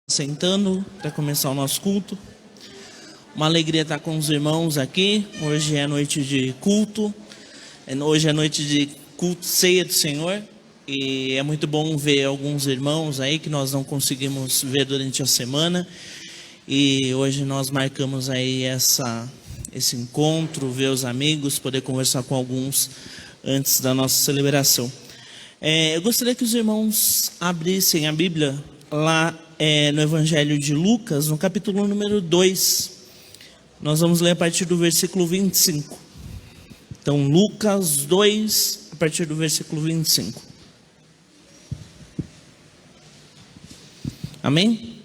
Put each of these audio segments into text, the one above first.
Sentando para começar o nosso culto. Uma alegria estar com os irmãos aqui. Hoje é noite de culto. Hoje é noite de culto, ceia do Senhor. E é muito bom ver alguns irmãos aí que nós não conseguimos ver durante a semana. E hoje nós marcamos aí esse encontro, ver os amigos, poder conversar com alguns antes da nossa celebração. Eu gostaria que os irmãos abrissem a Bíblia lá no Evangelho de Lucas, no capítulo número 2. Nós vamos ler a partir do versículo 25. Então, Lucas 2, a partir do versículo 25. Amém?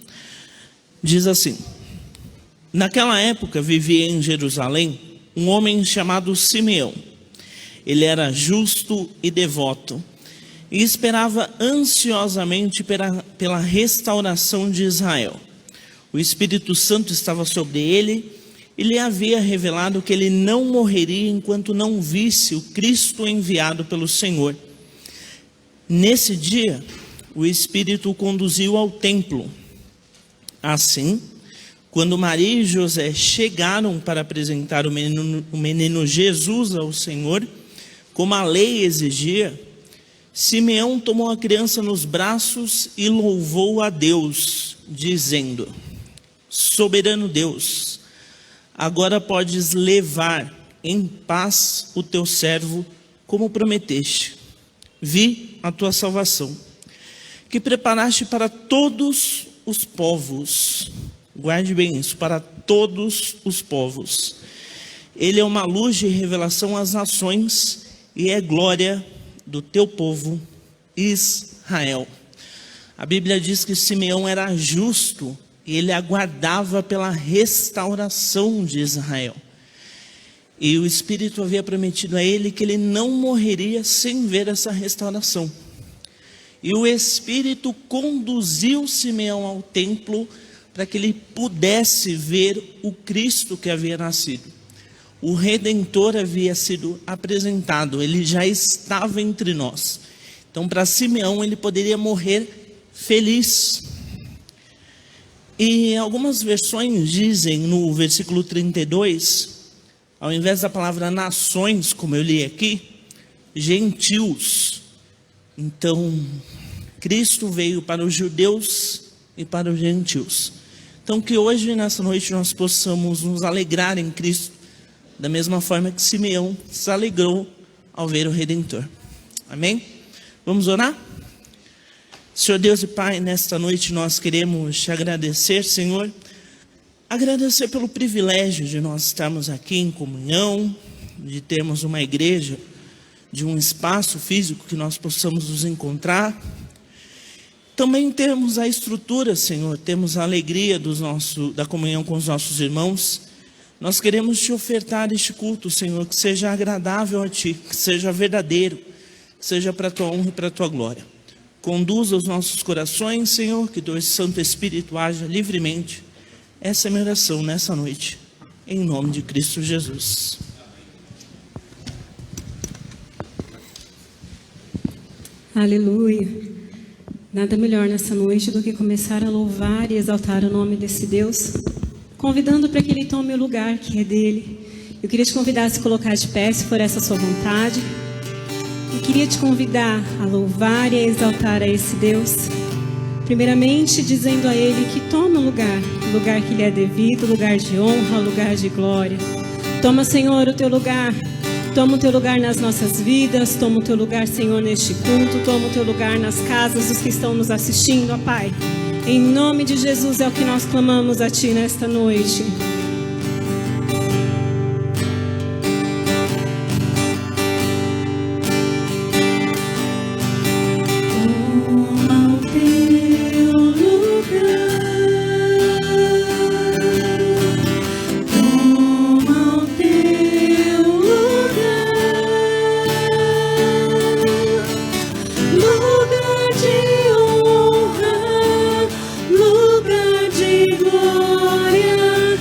Diz assim: naquela época vivia em Jerusalém um homem chamado Simeão. Ele era justo e devoto e esperava ansiosamente pela restauração de Israel. O Espírito Santo estava sobre ele e lhe havia revelado que ele não morreria enquanto não visse o Cristo enviado pelo Senhor. Nesse dia, o Espírito o conduziu ao templo. Assim, quando Maria e José chegaram para apresentar o menino Jesus ao Senhor, como a lei exigia, Simeão tomou a criança nos braços e louvou a Deus, dizendo: soberano Deus, agora podes levar em paz o teu servo, como prometeste. Vi a tua salvação, que preparaste para todos os povos. Guarde bem isso, para todos os povos. Ele é uma luz de revelação às nações e é glória do teu povo Israel. A Bíblia diz que Simeão era justo e ele aguardava pela restauração de Israel. E o Espírito havia prometido a ele que ele não morreria sem ver essa restauração. E o Espírito conduziu Simeão ao templo para que ele pudesse ver o Cristo que havia nascido. O Redentor havia sido apresentado, ele já estava entre nós. Então, para Simeão, ele poderia morrer feliz. E algumas versões dizem no versículo 32, ao invés da palavra nações, como eu li aqui, gentios. Então, Cristo veio para os judeus e para os gentios. Então, que hoje, nessa noite, nós possamos nos alegrar em Cristo, da mesma forma que Simeão se alegrou ao ver o Redentor. Amém? Vamos orar? Senhor Deus e Pai, nesta noite nós queremos te agradecer, Senhor. Agradecer pelo privilégio de nós estarmos aqui em comunhão, de termos uma igreja, de um espaço físico que nós possamos nos encontrar. Também temos a estrutura, Senhor, temos a alegria da comunhão com os nossos irmãos. Nós queremos te ofertar este culto, Senhor, que seja agradável a Ti, que seja verdadeiro, que seja para a Tua honra e para a Tua glória. Conduza os nossos corações, Senhor, que Teu Santo Espírito haja livremente. Essa é a minha oração nessa noite, em nome de Cristo Jesus. Aleluia. Nada melhor nessa noite do que começar a louvar e exaltar o nome desse Deus, convidando para que Ele tome o lugar que é dele. Eu queria te convidar a se colocar de pé, se for essa a sua vontade. E queria te convidar a louvar e a exaltar a esse Deus. Primeiramente, dizendo a Ele que toma o lugar que lhe é devido, lugar de honra, lugar de glória. Toma, Senhor, o teu lugar. Toma o teu lugar nas nossas vidas. Toma o teu lugar, Senhor, neste culto. Toma o teu lugar nas casas dos que estão nos assistindo, ó Pai. Em nome de Jesus é o que nós clamamos a Ti nesta noite. Toma o teu lugar. Toma o teu lugar. Lugar de honra. Lugar de glória,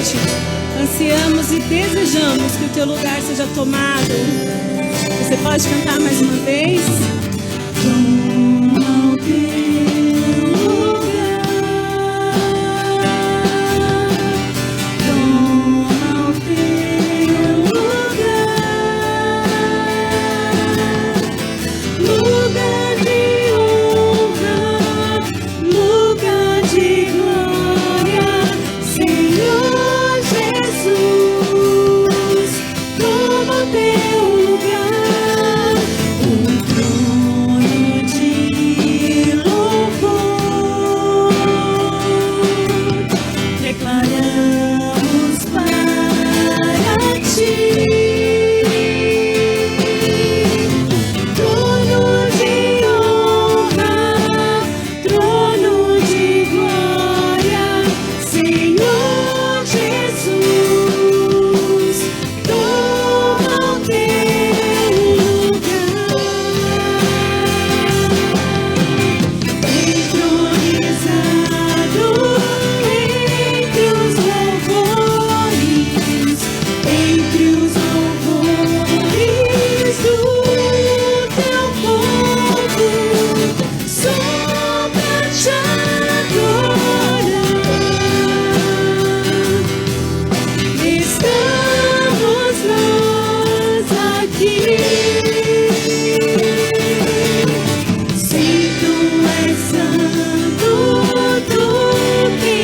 noite, ansiamos e desejamos que o teu lugar seja tomado. Você pode cantar mais uma vez? Toma o teu lugar, toma o teu lugar, lugar de honra, lugar de glória, Senhor Jesus, toma o teu lugar, o trono de louvor, declaramos para ti. Trono de honra, trono de glória, Senhor Jesus, toma o teu lugar, entronizado entre os louvores, entre os louvores do teu povo, só pra te adorar. Estamos nós aqui. Se tu és santo, tu que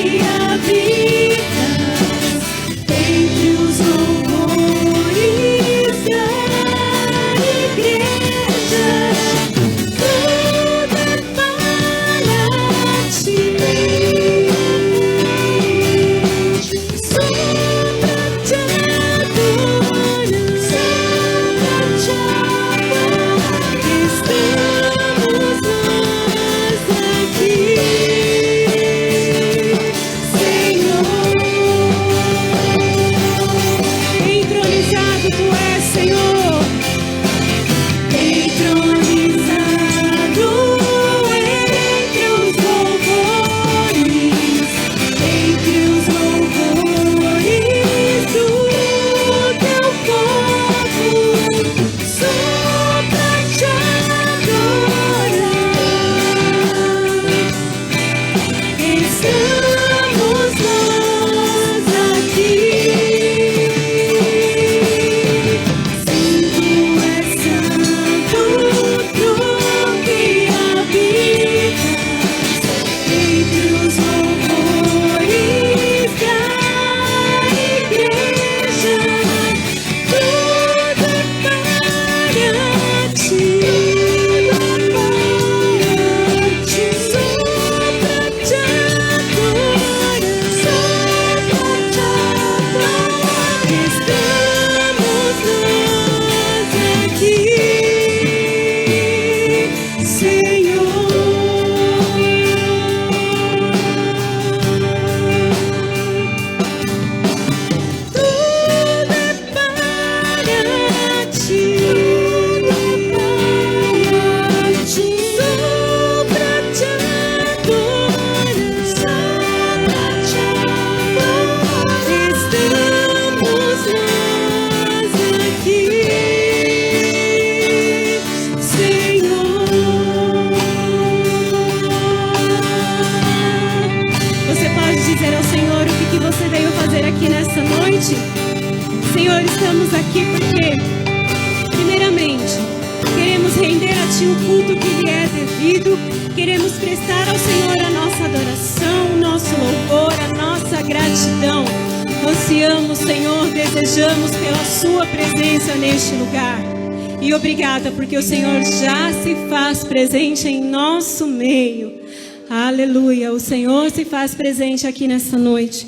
habitas entre os louvores da igreja, tudo é para ti. Só pra te adorar, só pra te adorar, estamos nós aqui, Senhor. Entronizado tu és, Senhor. Entronizado entre os louvores, entre os louvores do teu povo, só pra te adorar. Estamos nós aqui. Se tu és santo, tu que habitas entre os louvores da igreja, tudo é para ti, só pra te adorar, só pra te adorar, estamos nós aqui, Senhor. Tudo é para ti, só pra te adorar, só pra te adorar, estamos nós aqui, Senhor. Você pode dizer ao Senhor o que você veio fazer aqui nessa noite? Senhor, estamos aqui porque, primeiramente, queremos render a Ti o culto que lhe é devido, queremos prestar ao Senhor a nossa adoração, o nosso louvor, a nossa gratidão. Ansiamos, Senhor, desejamos pela Sua presença neste lugar. E obrigada porque o Senhor já se faz presente em nosso meio. Aleluia, o Senhor se faz presente aqui nessa noite.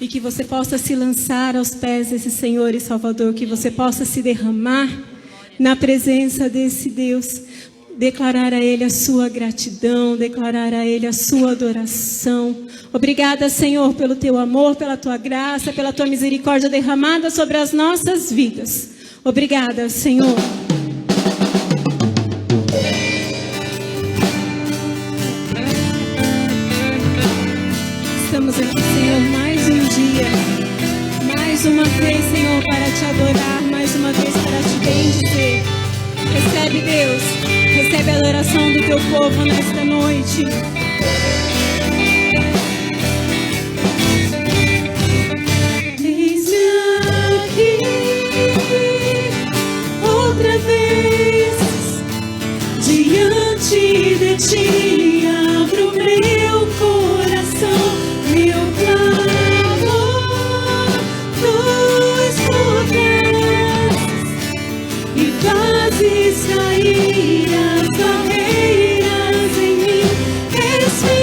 E que você possa se lançar aos pés desse Senhor e Salvador, que você possa se derramar na presença desse Deus, declarar a Ele a sua gratidão, declarar a Ele a sua adoração. Obrigada, Senhor, pelo Teu amor, pela Tua graça, pela Tua misericórdia derramada sobre as nossas vidas. Obrigada, Senhor. Estamos aqui, Senhor, mais um dia mais uma vez, Senhor, para te adorar, mais uma vez para te bendizer. Recebe, Deus, recebe a adoração do teu povo nesta noite. Eis-me aqui, outra vez, diante de ti, abro meu coração, meu clamor, tu escutas e fazes cair as barreiras em mim. És-me,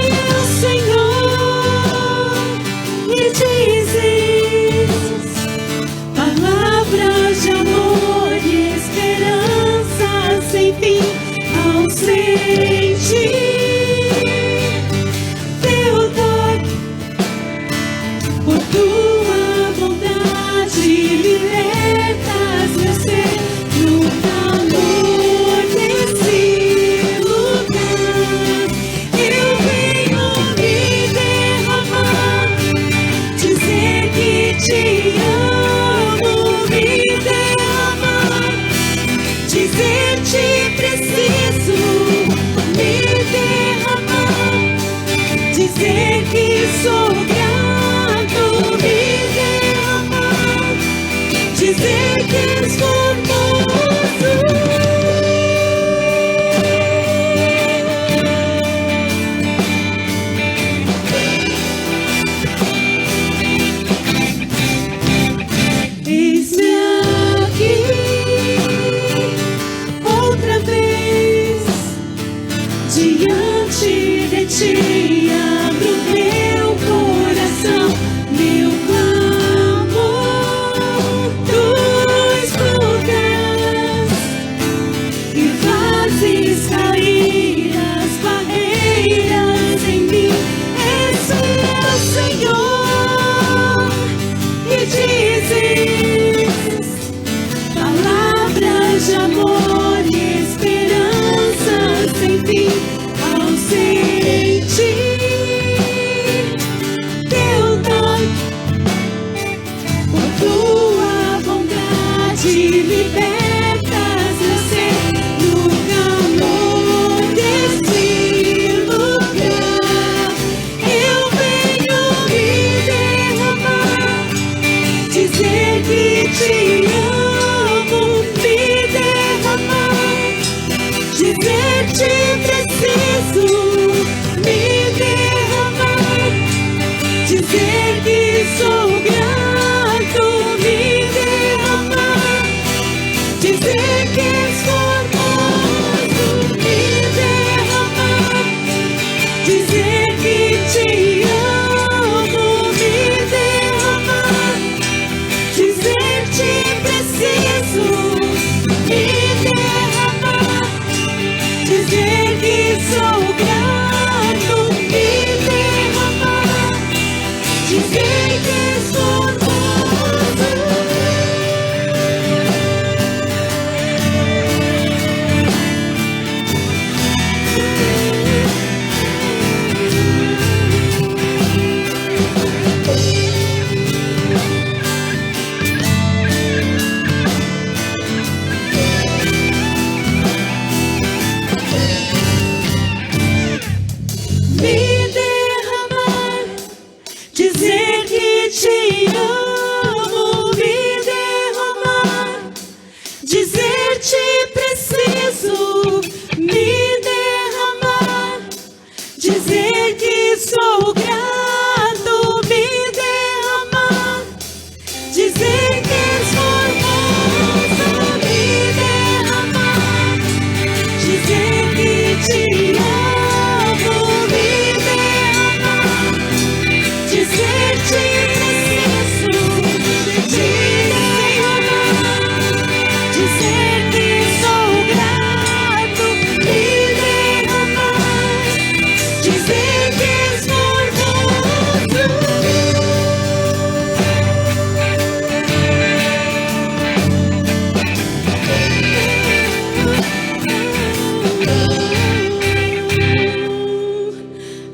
Senhor, e dizes palavras de amor e esperança sem fim. Ao sentir teu toque, por tua bondade libertas meu ser no calor desse lugar. Eu venho me derramar, dizer que te amo, me derramar, dizer te preciso, me derramar, dizer que sou grato, me derramar, dizer que és formoso. Eis-me aqui, outra vez, diante de ti, abro meu coração, meu clamor, tu escutas e fazes cair as barreiras em mim. És-me, Senhor, e dizes palavras de amor e esperança sem fim. Ao sentir teu toque, por tua bondade libertas meu ser no calor desse lugar. Eu venho me derramar, dizer que te amo, me derramar, dizer te preciso, me derramar, dizer que sou grato, me derramar, dizer que és formoso, me derramar, dizer que te amo, me derramar, dizer te preciso, me derramar, dizer que sou grato, me derramar, dizer que és formoso. Me derramar, dizer que te amo, me derramar, dizer te preciso, me derramar, dizer que sou grato, me derramar, dizer que és formoso, me derramar, dizer que te amo, me derramar, dizer te preciso, me derramar, dizer que sou grato, me derramar, dizer que és formoso.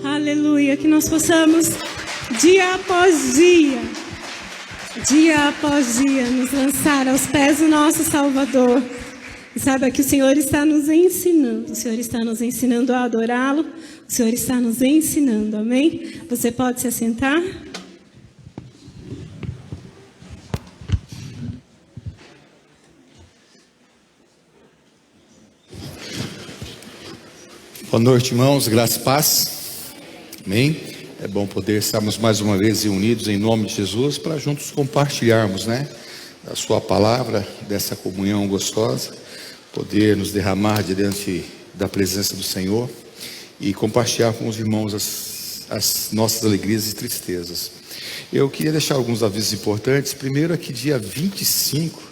Aleluia, que nós possamos dia após dia dia após dia, nos lançar aos pés do nosso Salvador. E saiba que o Senhor está nos ensinando. O Senhor está nos ensinando a adorá-lo. O Senhor está nos ensinando, amém? Você pode se assentar? Boa noite, irmãos, graça e paz, amém? É bom poder estarmos mais uma vez reunidos em nome de Jesus para juntos compartilharmos, a sua palavra, dessa comunhão gostosa, poder nos derramar diante da presença do Senhor e compartilhar com os irmãos as nossas alegrias e tristezas. Eu queria deixar alguns avisos importantes. Primeiro é que dia 25,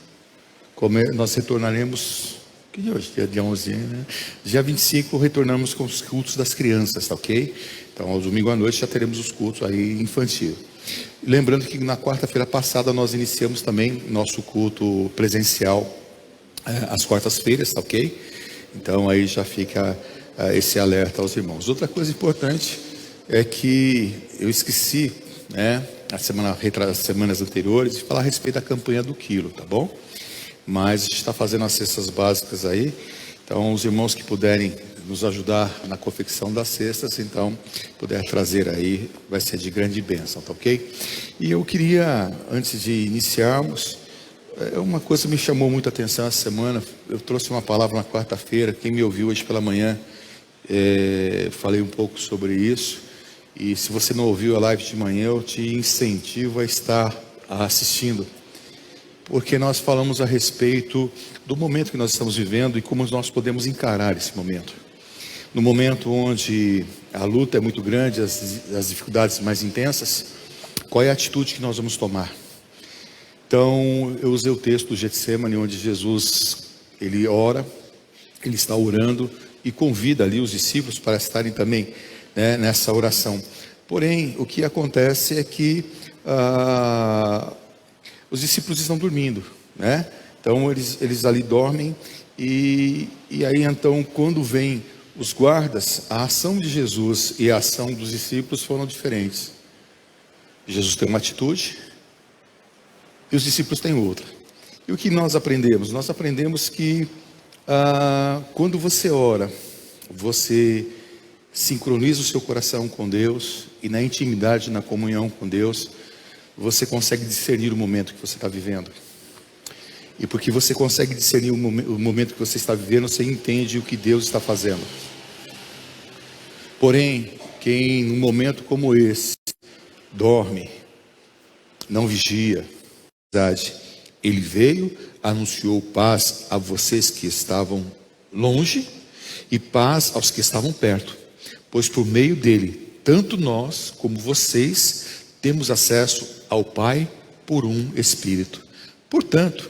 nós retornaremos... Que dia hoje? Dia 11, né? Dia 25 retornamos com os cultos das crianças, tá ok? Então, ao domingo à noite já teremos os cultos aí infantil. Lembrando que na quarta-feira passada nós iniciamos também nosso culto presencial às quartas-feiras, tá ok? Então aí já fica esse alerta aos irmãos. Outra coisa importante é que eu esqueci, as semanas anteriores, de falar a respeito da campanha do quilo, tá bom? Mas a gente está fazendo as cestas básicas aí. Então, os irmãos que puderem nos ajudar na confecção das cestas, então, puder trazer aí, vai ser de grande bênção, tá ok? E eu queria, antes de iniciarmos, uma coisa me chamou muita atenção essa semana. Eu trouxe uma palavra na quarta-feira. Quem me ouviu hoje pela manhã, falei um pouco sobre isso. E se você não ouviu a live de manhã, eu te incentivo a estar assistindo. Porque nós falamos a respeito do momento que nós estamos vivendo e como nós podemos encarar esse momento. No momento onde a luta é muito grande, as dificuldades mais intensas, qual é a atitude que nós vamos tomar? Então, eu usei o texto do Getsemane, onde Jesus, ele ora, ele está orando e convida ali os discípulos para estarem também nessa oração. Porém, o que acontece é que os discípulos estão dormindo, Então eles ali dormem e aí então quando vêm os guardas, a ação de Jesus e a ação dos discípulos foram diferentes. Jesus tem uma atitude e os discípulos têm outra. E o que nós aprendemos? Nós aprendemos que quando você ora, você sincroniza o seu coração com Deus e na intimidade, na comunhão com Deus, você consegue discernir o momento que você está vivendo. E porque você consegue discernir o momento que você está vivendo, você entende o que Deus está fazendo. Porém, quem num momento como esse dorme, não vigia, ele veio, anunciou paz a vocês que estavam longe e paz aos que estavam perto, pois por meio dele, tanto nós como vocês temos acesso ao Pai por um Espírito. Portanto,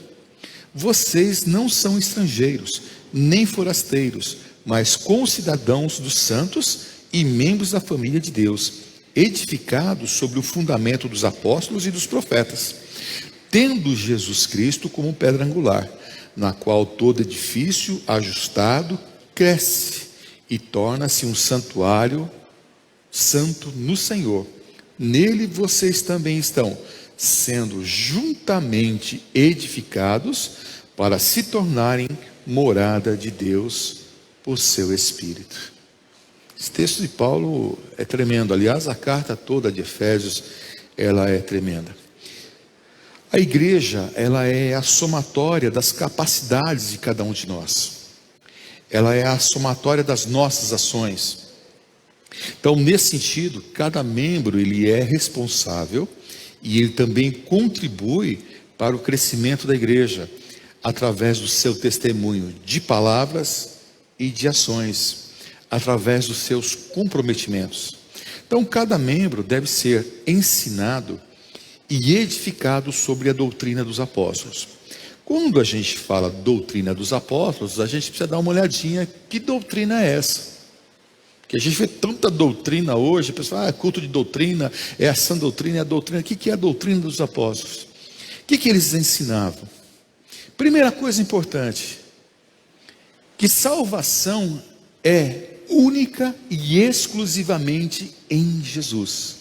vocês não são estrangeiros, nem forasteiros, mas concidadãos dos santos e membros da família de Deus, edificados sobre o fundamento dos apóstolos e dos profetas, tendo Jesus Cristo como pedra angular, na qual todo edifício ajustado cresce e torna-se um santuário santo no Senhor. Nele vocês também estão sendo juntamente edificados para se tornarem morada de Deus por seu Espírito. Esse texto de Paulo é tremendo. Aliás, a carta toda de Efésios, ela é tremenda. A igreja, ela é a somatória das capacidades de cada um de nós. Ela é a somatória das nossas ações. Então, nesse sentido, cada membro ele é responsável e ele também contribui para o crescimento da igreja através do seu testemunho de palavras e de ações, através dos seus comprometimentos. Então, cada membro deve ser ensinado e edificado sobre a doutrina dos apóstolos. Quando a gente fala doutrina dos apóstolos, a gente precisa dar uma olhadinha, que doutrina é essa? Porque a gente vê tanta doutrina hoje, a pessoa, culto de doutrina, é a sã doutrina, é a doutrina. O que é a doutrina dos apóstolos? O que eles ensinavam? Primeira coisa importante, que salvação é única e exclusivamente em Jesus.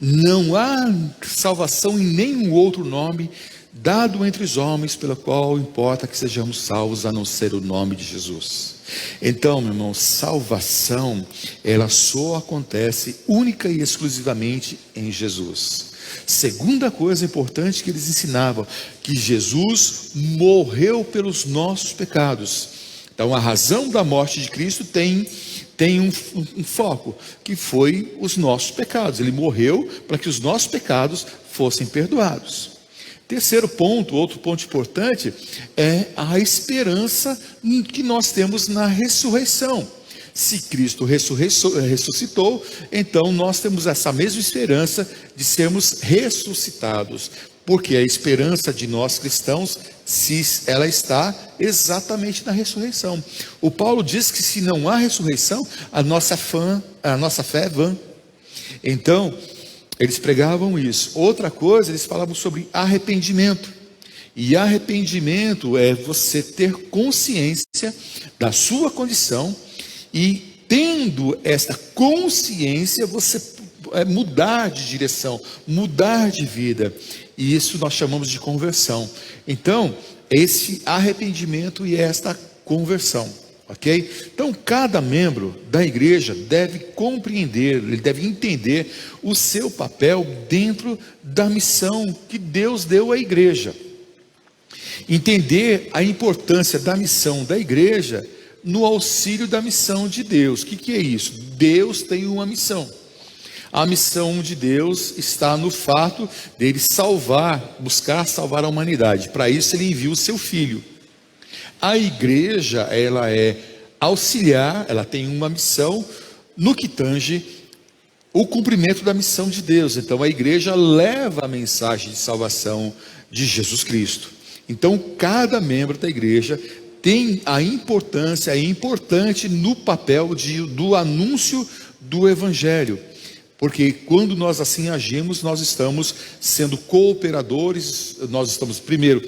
Não há salvação em nenhum outro nome dado entre os homens, pelo qual importa que sejamos salvos, a não ser o nome de Jesus. Então, meu irmão, salvação, ela só acontece única e exclusivamente em Jesus. Segunda coisa importante que eles ensinavam, que Jesus morreu pelos nossos pecados. Então, a razão da morte de Cristo tem um foco, que foi os nossos pecados. Ele morreu para que os nossos pecados fossem perdoados. Terceiro ponto, outro ponto importante, é a esperança que nós temos na ressurreição. Se Cristo ressuscitou, então nós temos essa mesma esperança de sermos ressuscitados. Porque a esperança de nós cristãos, ela está exatamente na ressurreição. O Paulo diz que se não há ressurreição, a nossa fé é vã. Então, eles pregavam isso. Outra coisa, eles falavam sobre arrependimento. E arrependimento é você ter consciência da sua condição, e tendo esta consciência, você mudar de direção, mudar de vida. E isso nós chamamos de conversão. Então, esse arrependimento e esta conversão, ok? Então, cada membro da igreja deve compreender, ele deve entender o seu papel dentro da missão que Deus deu à igreja. Entender a importância da missão da igreja no auxílio da missão de Deus. O que é isso? Deus tem uma missão. A missão de Deus está no fato dele buscar salvar a humanidade. Para isso ele envia o seu Filho. A igreja, ela é auxiliar, ela tem uma missão no que tange o cumprimento da missão de Deus. Então a igreja leva a mensagem de salvação de Jesus Cristo. Então cada membro da igreja tem a importância, é importante no papel do anúncio do Evangelho. Porque quando nós assim agimos, nós estamos sendo cooperadores, nós estamos primeiro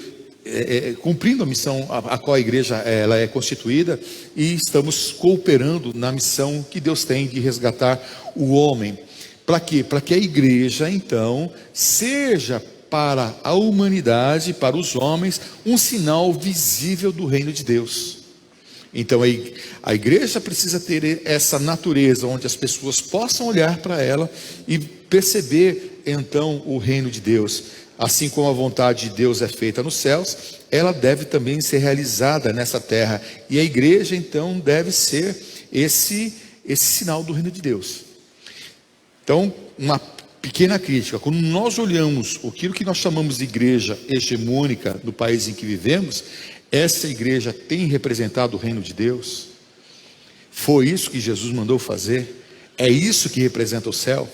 cumprindo a missão a qual a igreja ela é constituída, e estamos cooperando na missão que Deus tem de resgatar o homem. Para quê? Para que a igreja então seja para a humanidade, para os homens, um sinal visível do reino de Deus. Então a igreja precisa ter essa natureza, onde as pessoas possam olhar para ela e perceber então o reino de Deus. Assim como a vontade de Deus é feita nos céus, ela deve também ser realizada nessa terra. E a igreja então deve ser esse sinal do reino de Deus. Então, uma pequena crítica: quando nós olhamos aquilo que nós chamamos de igreja hegemônica no país em que vivemos, essa igreja tem representado o reino de Deus? Foi isso que Jesus mandou fazer? É isso que representa o céu?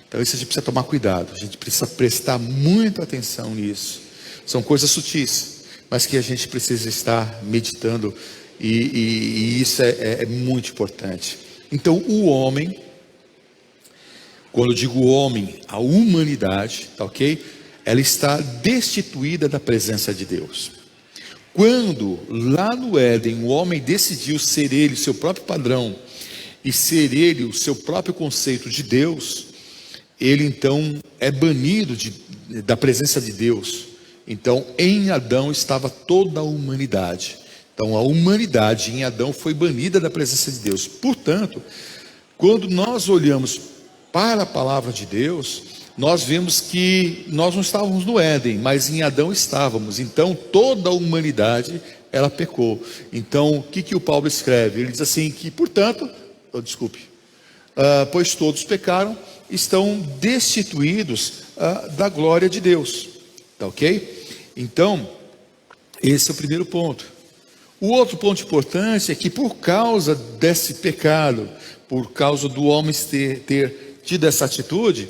Então isso a gente precisa tomar cuidado, a gente precisa prestar muita atenção nisso. São coisas sutis, mas que a gente precisa estar meditando, e isso é muito importante. Então o homem, quando eu digo homem, a humanidade, tá ok? Ela está destituída da presença de Deus. Quando lá no Éden o homem decidiu ser ele o seu próprio padrão e ser ele o seu próprio conceito de Deus, ele então é banido da presença de Deus. Então em Adão estava toda a humanidade. Então a humanidade em Adão foi banida da presença de Deus. Portanto, quando nós olhamos para a palavra de Deus, nós vemos que nós não estávamos no Éden, mas em Adão estávamos. Então toda a humanidade ela pecou. Então o que o Paulo escreve? Ele diz assim que, portanto, pois todos pecaram, estão destituídos da glória de Deus. Tá ok? Então esse é o primeiro ponto. O outro ponto importante é que, por causa desse pecado, por causa do homem ter tido essa atitude,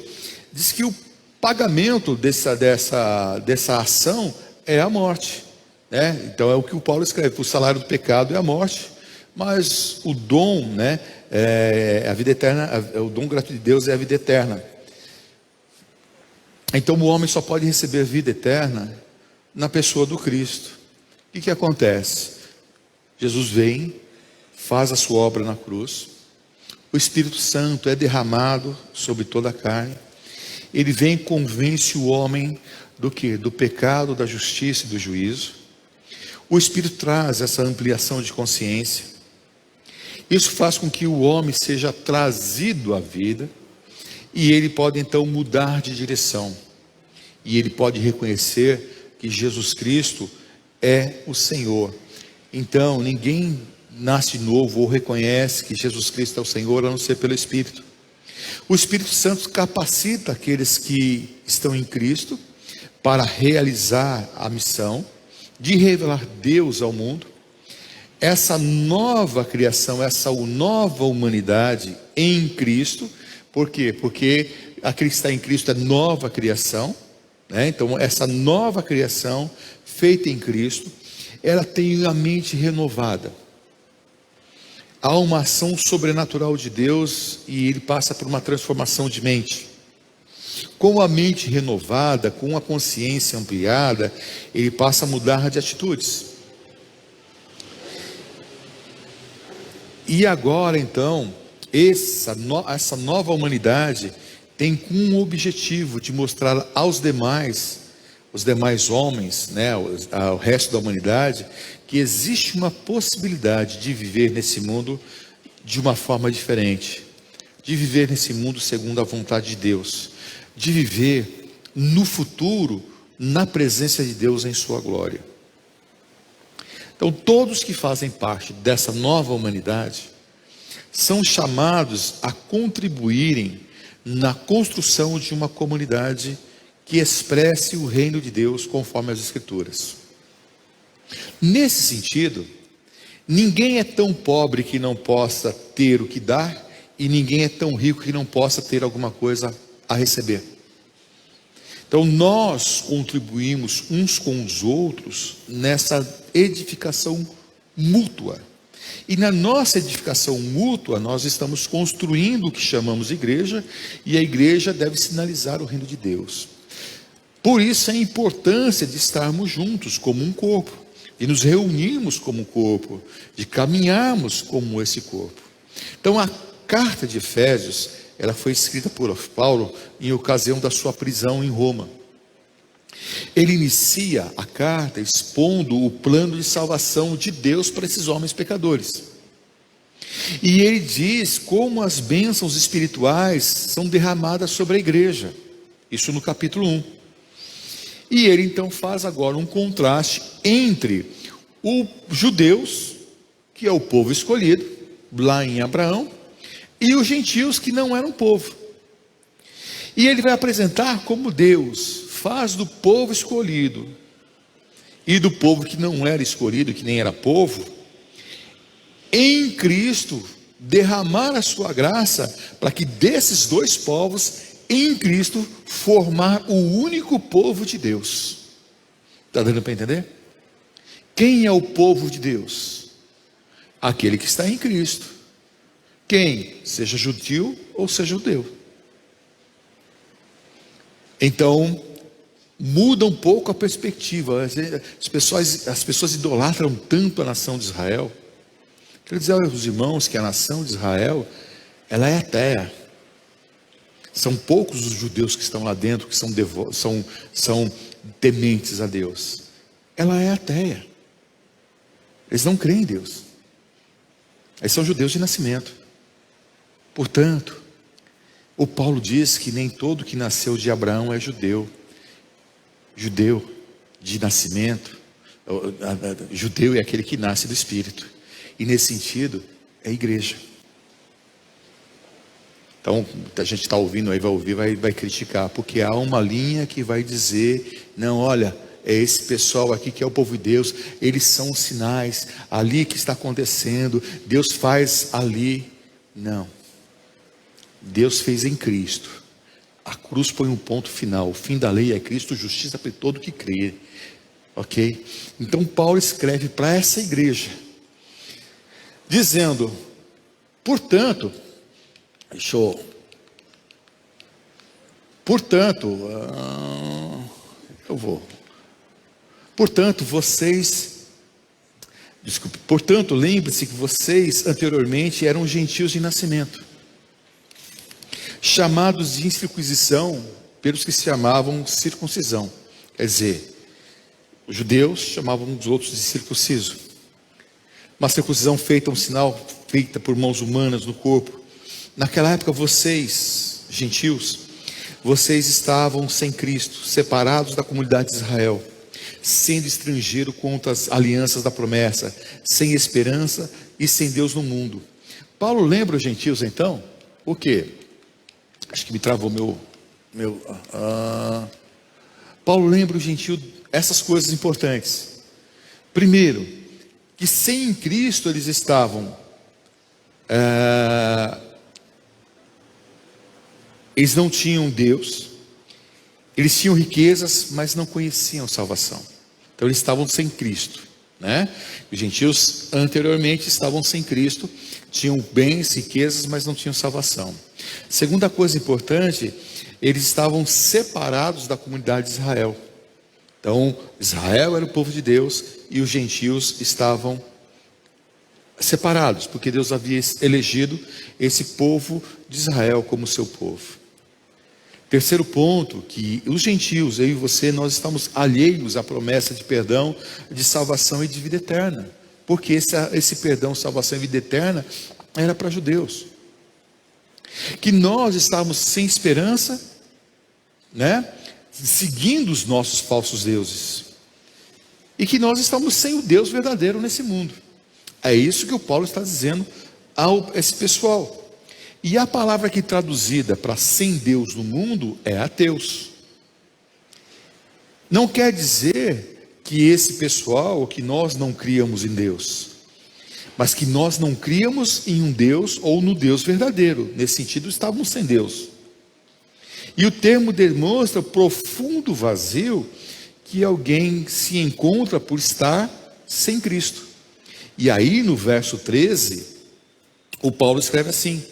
diz que o pagamento dessa ação é a morte, né? Então é o que o Paulo escreve: o salário do pecado é a morte, mas o dom, né, é a vida eterna. O dom gratuito de Deus é a vida eterna. Então o homem só pode receber vida eterna na pessoa do Cristo. O que acontece? Jesus vem, faz a sua obra na cruz, o Espírito Santo é derramado sobre toda a carne, ele vem e convence o homem do quê? Do pecado, da justiça e do juízo. O Espírito traz essa ampliação de consciência. Isso faz com que o homem seja trazido à vida, e ele pode então mudar de direção. E ele pode reconhecer que Jesus Cristo é o Senhor. Então, ninguém nasce novo ou reconhece que Jesus Cristo é o Senhor, a não ser pelo Espírito. O Espírito Santo capacita aqueles que estão em Cristo para realizar a missão de revelar Deus ao mundo. Essa nova criação, essa nova humanidade em Cristo. Por quê? Porque aquele que está em Cristo é nova criação, né? Então essa nova criação feita em Cristo, ela tem a mente renovada. Há uma ação sobrenatural de Deus e ele passa por uma transformação de mente. Com a mente renovada, com a consciência ampliada, ele passa a mudar de atitudes. E agora então, essa nova humanidade tem como objetivo de mostrar aos demais, os demais homens, né, ao resto da humanidade, que existe uma possibilidade de viver nesse mundo de uma forma diferente, de viver nesse mundo segundo a vontade de Deus, de viver no futuro na presença de Deus em sua glória. Então todos que fazem parte dessa nova humanidade são chamados a contribuírem na construção de uma comunidade que expresse o reino de Deus conforme as Escrituras. Nesse sentido, ninguém é tão pobre que não possa ter o que dar, e ninguém é tão rico que não possa ter alguma coisa a receber. Então nós contribuímos uns com os outros nessa edificação mútua. E na nossa edificação mútua, nós estamos construindo o que chamamos de igreja, e a igreja deve sinalizar o reino de Deus. Por isso a importância de estarmos juntos como um corpo, de nos reunirmos como um corpo, de caminharmos como esse corpo. Então a carta de Efésios, ela foi escrita por Paulo em ocasião da sua prisão em Roma. Ele inicia a carta expondo o plano de salvação de Deus para esses homens pecadores. E ele diz como as bênçãos espirituais são derramadas sobre a igreja. Isso no capítulo 1. E ele então faz agora um contraste entre os judeus, que é o povo escolhido, lá em Abraão, e os gentios que não eram povo. E ele vai apresentar como Deus faz do povo escolhido e do povo que não era escolhido, que nem era povo, em Cristo, derramar a sua graça, para que desses dois povos, em Cristo, formar o único povo de Deus. Está dando para entender? Quem é o povo de Deus? Aquele que está em Cristo. Quem? Seja judeu ou seja judeu. Então muda um pouco a perspectiva. As pessoas idolatram tanto a nação de Israel. Quero dizer aos irmãos que a nação de Israel, ela é ateia. São poucos os judeus que estão lá dentro, que são tementes a Deus. Ela é ateia. Eles não creem em Deus. Eles são judeus de nascimento. Portanto, o Paulo diz que nem todo que nasceu de Abraão é judeu. Judeu de nascimento, judeu é aquele que nasce do Espírito. E nesse sentido, é a igreja. Então, a gente está ouvindo aí, vai ouvir, vai criticar, porque há uma linha que vai dizer, não, olha, é esse pessoal aqui que é o povo de Deus, eles são os sinais, ali que está acontecendo, Deus faz ali. Não. Deus fez em Cristo. A cruz põe um ponto final. O fim da lei é Cristo, justiça para todo que crê. Ok? Então Paulo escreve para essa igreja, dizendo, portanto, portanto, lembre-se que vocês anteriormente eram gentios de nascimento, chamados de incircuncisão pelos que se chamavam circuncisão. Quer dizer, os judeus chamavam os outros de circunciso. Uma circuncisão feita, um sinal feita por mãos humanas no corpo. Naquela época, vocês, gentios, vocês estavam sem Cristo, separados da comunidade de Israel, sendo estrangeiro contra as alianças da promessa, sem esperança e sem Deus no mundo. Paulo lembra os gentios então? O quê? Acho que me travou Paulo lembra os gentios essas coisas importantes. Primeiro, que sem Cristo eles estavam eles não tinham Deus, eles tinham riquezas, mas não conheciam salvação. Então eles estavam sem Cristo, né? Os gentios anteriormente estavam sem Cristo, tinham bens, riquezas, mas não tinham salvação. Segunda coisa importante, eles estavam separados da comunidade de Israel. Então Israel era o povo de Deus e os gentios estavam separados, porque Deus havia elegido esse povo de Israel como seu povo. Terceiro ponto, que os gentios, eu e você, nós estamos alheios à promessa de perdão, de salvação e de vida eterna. Porque esse perdão, salvação e vida eterna era para judeus. Que nós estávamos sem esperança, né? Seguindo os nossos falsos deuses. E que nós estamos sem o Deus verdadeiro nesse mundo. É isso que o Paulo está dizendo a esse pessoal. E a palavra aqui traduzida para sem Deus no mundo é ateus. Não quer dizer que esse pessoal, que nós não criamos em Deus, mas que nós não criamos em um Deus ou no Deus verdadeiro. Nesse sentido, estávamos sem Deus. E o termo demonstra profundo vazio que alguém se encontra por estar sem Cristo. E aí no verso 13, o Paulo escreve assim: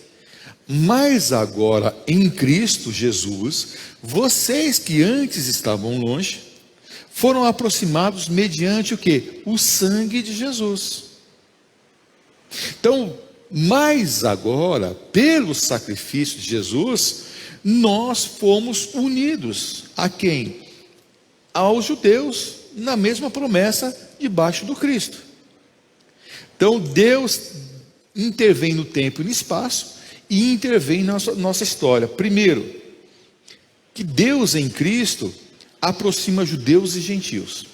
mas agora em Cristo Jesus, vocês que antes estavam longe, foram aproximados mediante o quê? O sangue de Jesus. Então, mas agora, pelo sacrifício de Jesus, nós fomos unidos a quem? Aos judeus, na mesma promessa, debaixo do Cristo. Então, Deus intervém no tempo e no espaço, e intervém na nossa história. Primeiro, que Deus em Cristo aproxima judeus e gentios.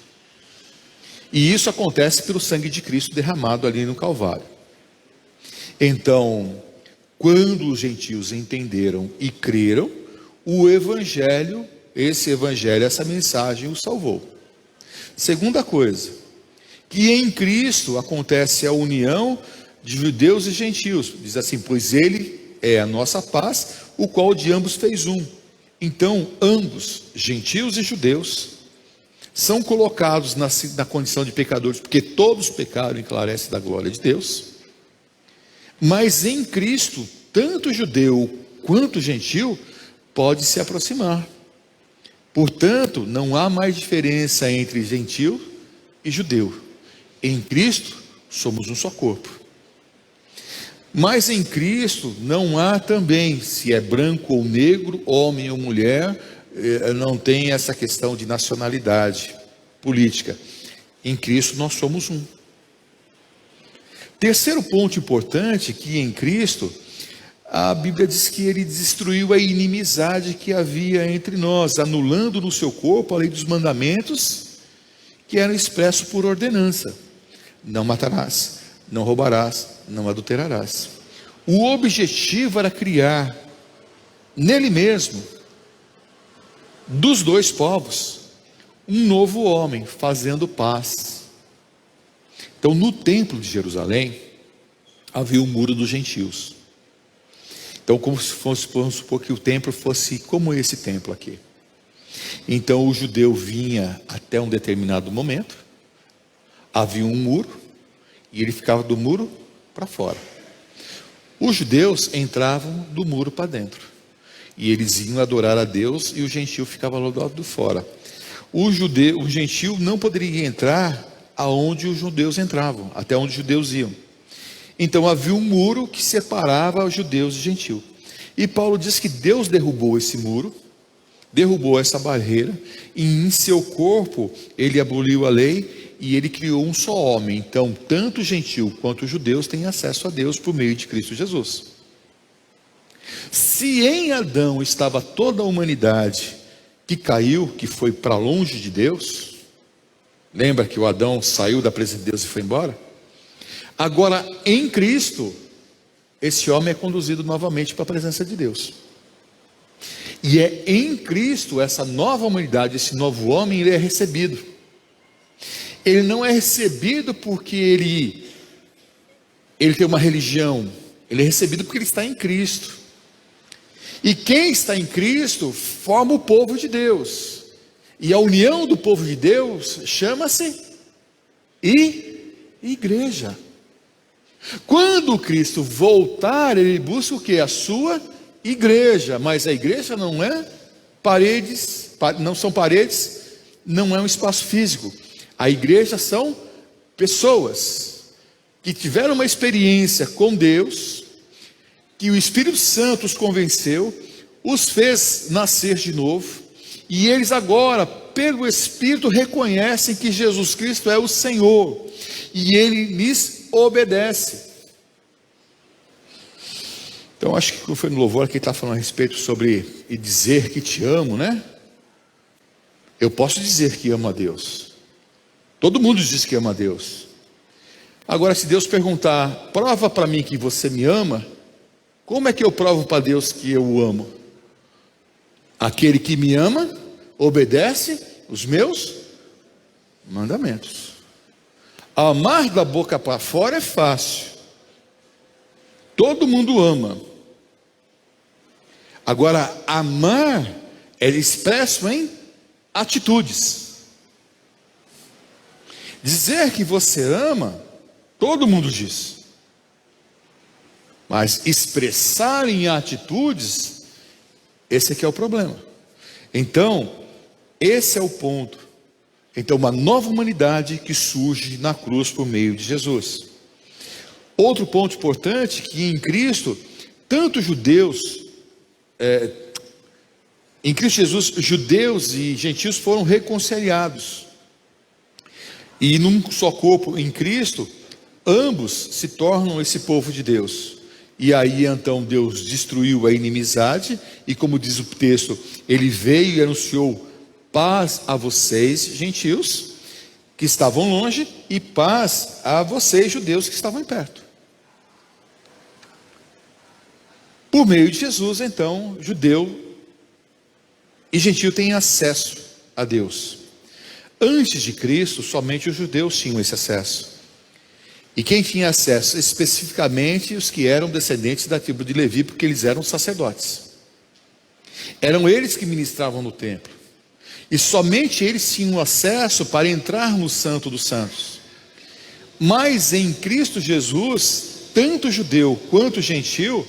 E isso acontece pelo sangue de Cristo derramado ali no Calvário. Então, quando os gentios entenderam e creram, o Evangelho, essa mensagem os salvou. Segunda coisa, que em Cristo acontece a união de judeus e gentios. Diz assim: pois ele é a nossa paz, o qual de ambos fez um. Então ambos, gentios e judeus, são colocados na condição de pecadores, porque todos pecaram e carecem da glória de Deus. Mas em Cristo, tanto judeu quanto gentil pode se aproximar. Portanto, não há mais diferença entre gentil e judeu. Em Cristo somos um só corpo. Mas em Cristo não há também, se é branco ou negro, homem ou mulher, não tem essa questão de nacionalidade política. Em Cristo nós somos um. Terceiro ponto importante, que em Cristo, a Bíblia diz que ele destruiu a inimizade que havia entre nós, anulando no seu corpo a lei dos mandamentos, que eram expressos por ordenança: não matarás, não roubarás, não adulterarás. O objetivo era criar nele mesmo, dos dois povos, um novo homem, fazendo paz. Então no templo de Jerusalém havia o muro dos gentios. Então, como se fosse, vamos supor que o templo fosse como esse templo aqui. Então o judeu vinha até um determinado momento, havia um muro, e ele ficava do muro para fora. Os judeus entravam do muro para dentro, e eles iam adorar a Deus, e o gentio ficava lá do lado de fora. O gentio não poderia entrar aonde os judeus entravam, até onde os judeus iam. Então havia um muro que separava os judeus e gentio. E Paulo diz que Deus derrubou esse muro, derrubou essa barreira e em seu corpo ele aboliu a lei e ele criou um só homem. Então, tanto o gentil quanto os judeus têm acesso a Deus por meio de Cristo Jesus. Se em Adão estava toda a humanidade que caiu, que foi para longe de Deus, lembra que o Adão saiu da presença de Deus e foi embora? Agora, em Cristo, esse homem é conduzido novamente para a presença de Deus. E é em Cristo, essa nova humanidade, esse novo homem, ele é recebido. Ele não é recebido porque ele tem uma religião. Ele é recebido porque ele está em Cristo. E quem está em Cristo forma o povo de Deus. E a união do povo de Deus chama-se igreja. Quando Cristo voltar, ele busca o quê? A sua igreja. Mas a igreja não é paredes, não são paredes, não é um espaço físico. A igreja são pessoas que tiveram uma experiência com Deus, que o Espírito Santo os convenceu, os fez nascer de novo, e eles agora, pelo Espírito, reconhecem que Jesus Cristo é o Senhor, e Ele lhes obedece. Então, acho que foi no louvor que ele está falando a respeito sobre e dizer que te amo, né? Eu posso dizer que amo a Deus. Todo mundo diz que ama a Deus. Agora, se Deus perguntar, prova para mim que você me ama, como é que eu provo para Deus que eu o amo? Aquele que me ama, obedece os meus mandamentos. Amar da boca para fora é fácil. Todo mundo ama. Agora, amar é expresso em atitudes. Dizer que você ama, todo mundo diz. Mas expressar em atitudes, esse aqui é o problema. Então, esse é o ponto. Então, uma nova humanidade que surge na cruz por meio de Jesus. Outro ponto importante, que em Cristo, tanto judeus, em Cristo Jesus, judeus e gentios foram reconciliados. E num só corpo em Cristo, ambos se tornam esse povo de Deus. E aí então Deus destruiu a inimizade, e como diz o texto, Ele veio e anunciou paz a vocês, gentios, que estavam longe, e paz a vocês, judeus, que estavam perto. Por meio de Jesus, então, judeu e gentio têm acesso a Deus. Antes de Cristo, somente os judeus tinham esse acesso. E quem tinha acesso? Especificamente os que eram descendentes da tribo de Levi, porque eles eram sacerdotes. Eram eles que ministravam no templo. E somente eles tinham acesso para entrar no Santo dos Santos. Mas em Cristo Jesus, tanto judeu quanto gentil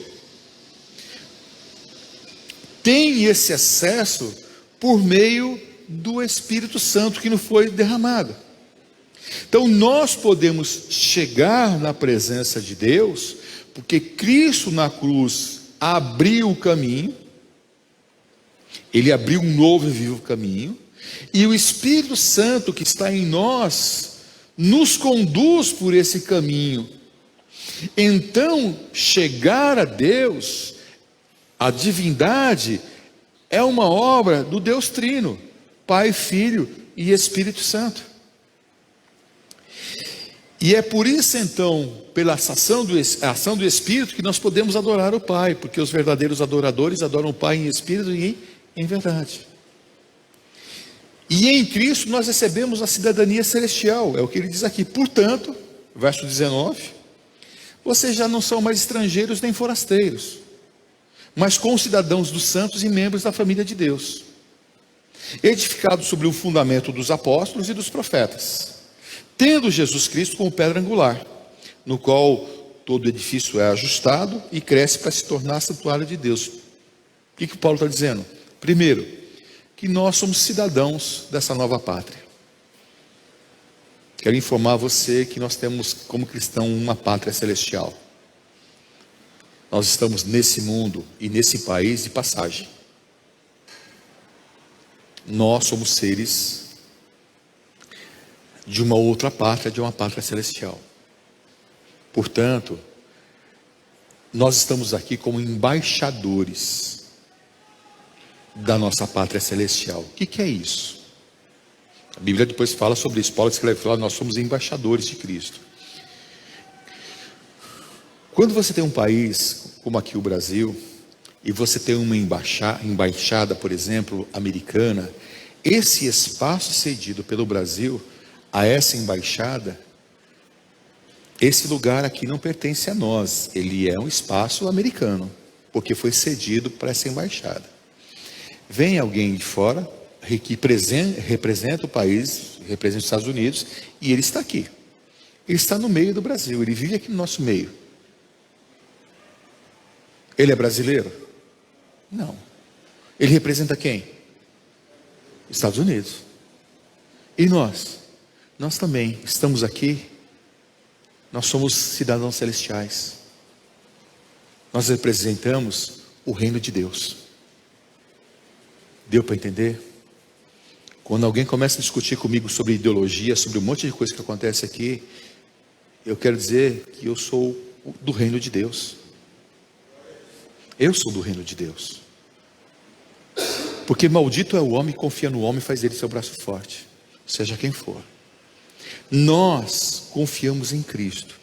tem esse acesso por meio do Espírito Santo que não foi derramado. Então nós podemos chegar na presença de Deus, porque Cristo na cruz abriu o caminho, Ele abriu um novo e vivo caminho, e o Espírito Santo que está em nós, nos conduz por esse caminho. Então chegar a Deus, a divindade, é uma obra do Deus Trino, Pai, Filho e Espírito Santo. E é por isso então, pela ação do Espírito, que nós podemos adorar o Pai, porque os verdadeiros adoradores adoram o Pai em Espírito e em verdade. E em Cristo nós recebemos a cidadania celestial, é o que ele diz aqui. Portanto, verso 19, vocês já não são mais estrangeiros nem forasteiros, mas concidadãos dos santos e membros da família de Deus, edificados sobre o fundamento dos apóstolos e dos profetas, tendo Jesus Cristo como pedra angular, no qual todo edifício é ajustado e cresce para se tornar a santuário de Deus. O que Paulo está dizendo? Primeiro, que nós somos cidadãos dessa nova pátria. Quero informar você que nós temos como cristão uma pátria celestial. Nós estamos nesse mundo e nesse país de passagem. Nós somos seres de uma outra pátria, de uma pátria celestial. Portanto, nós estamos aqui como embaixadores da nossa pátria celestial. O que é isso? A Bíblia depois fala sobre isso. Paulo escreve, fala, nós somos embaixadores de Cristo. Quando você tem um país como aqui o Brasil, e você tem uma embaixada, por exemplo, americana, esse espaço cedido pelo Brasil a essa embaixada, esse lugar aqui não pertence a nós, ele é um espaço americano, porque foi cedido para essa embaixada. Vem alguém de fora, que representa o país, representa os Estados Unidos, e ele está aqui. Ele está no meio do Brasil, ele vive aqui no nosso meio. Ele é brasileiro? Não. Ele representa quem? Estados Unidos. E nós? Nós também estamos aqui. Nós somos cidadãos celestiais. Nós representamos o reino de Deus. Deu para entender? Quando alguém começa a discutir comigo sobre ideologia, sobre um monte de coisa que acontece aqui, eu quero dizer que eu sou do reino de Deus. Eu sou do reino de Deus. Porque maldito é o homem que confia no homem e faz dele seu braço forte, seja quem for. Nós confiamos em Cristo.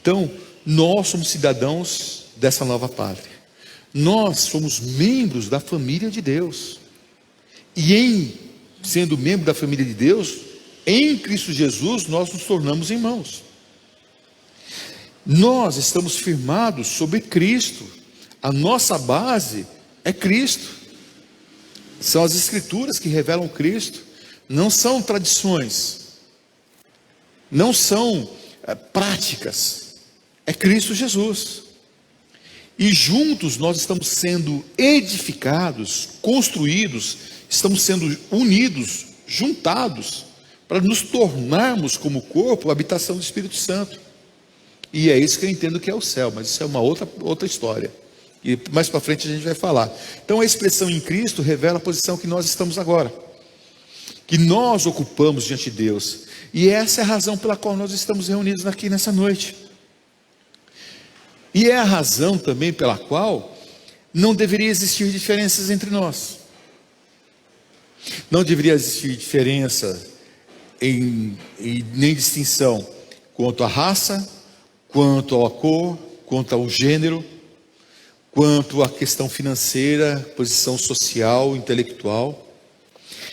Então, nós somos cidadãos dessa nova pátria. Nós somos membros da família de Deus. E sendo membro da família de Deus, em Cristo Jesus, nós nos tornamos irmãos. Nós estamos firmados sobre Cristo. A nossa base é Cristo. São as Escrituras que revelam Cristo. Não são tradições. Não são práticas. É Cristo Jesus. E juntos nós estamos sendo edificados, construídos, estamos sendo unidos, juntados, para nos tornarmos como corpo a habitação do Espírito Santo. E é isso que eu entendo que é o céu, mas isso é uma outra história. E mais para frente a gente vai falar. Então a expressão em Cristo revela a posição que nós estamos agora, que nós ocupamos diante de Deus. E essa é a razão pela qual nós estamos reunidos aqui nessa noite. E é a razão também pela qual não deveria existir diferenças entre nós. Não deveria existir diferença nem distinção quanto à raça, quanto à cor, quanto ao gênero, quanto à questão financeira, posição social, intelectual.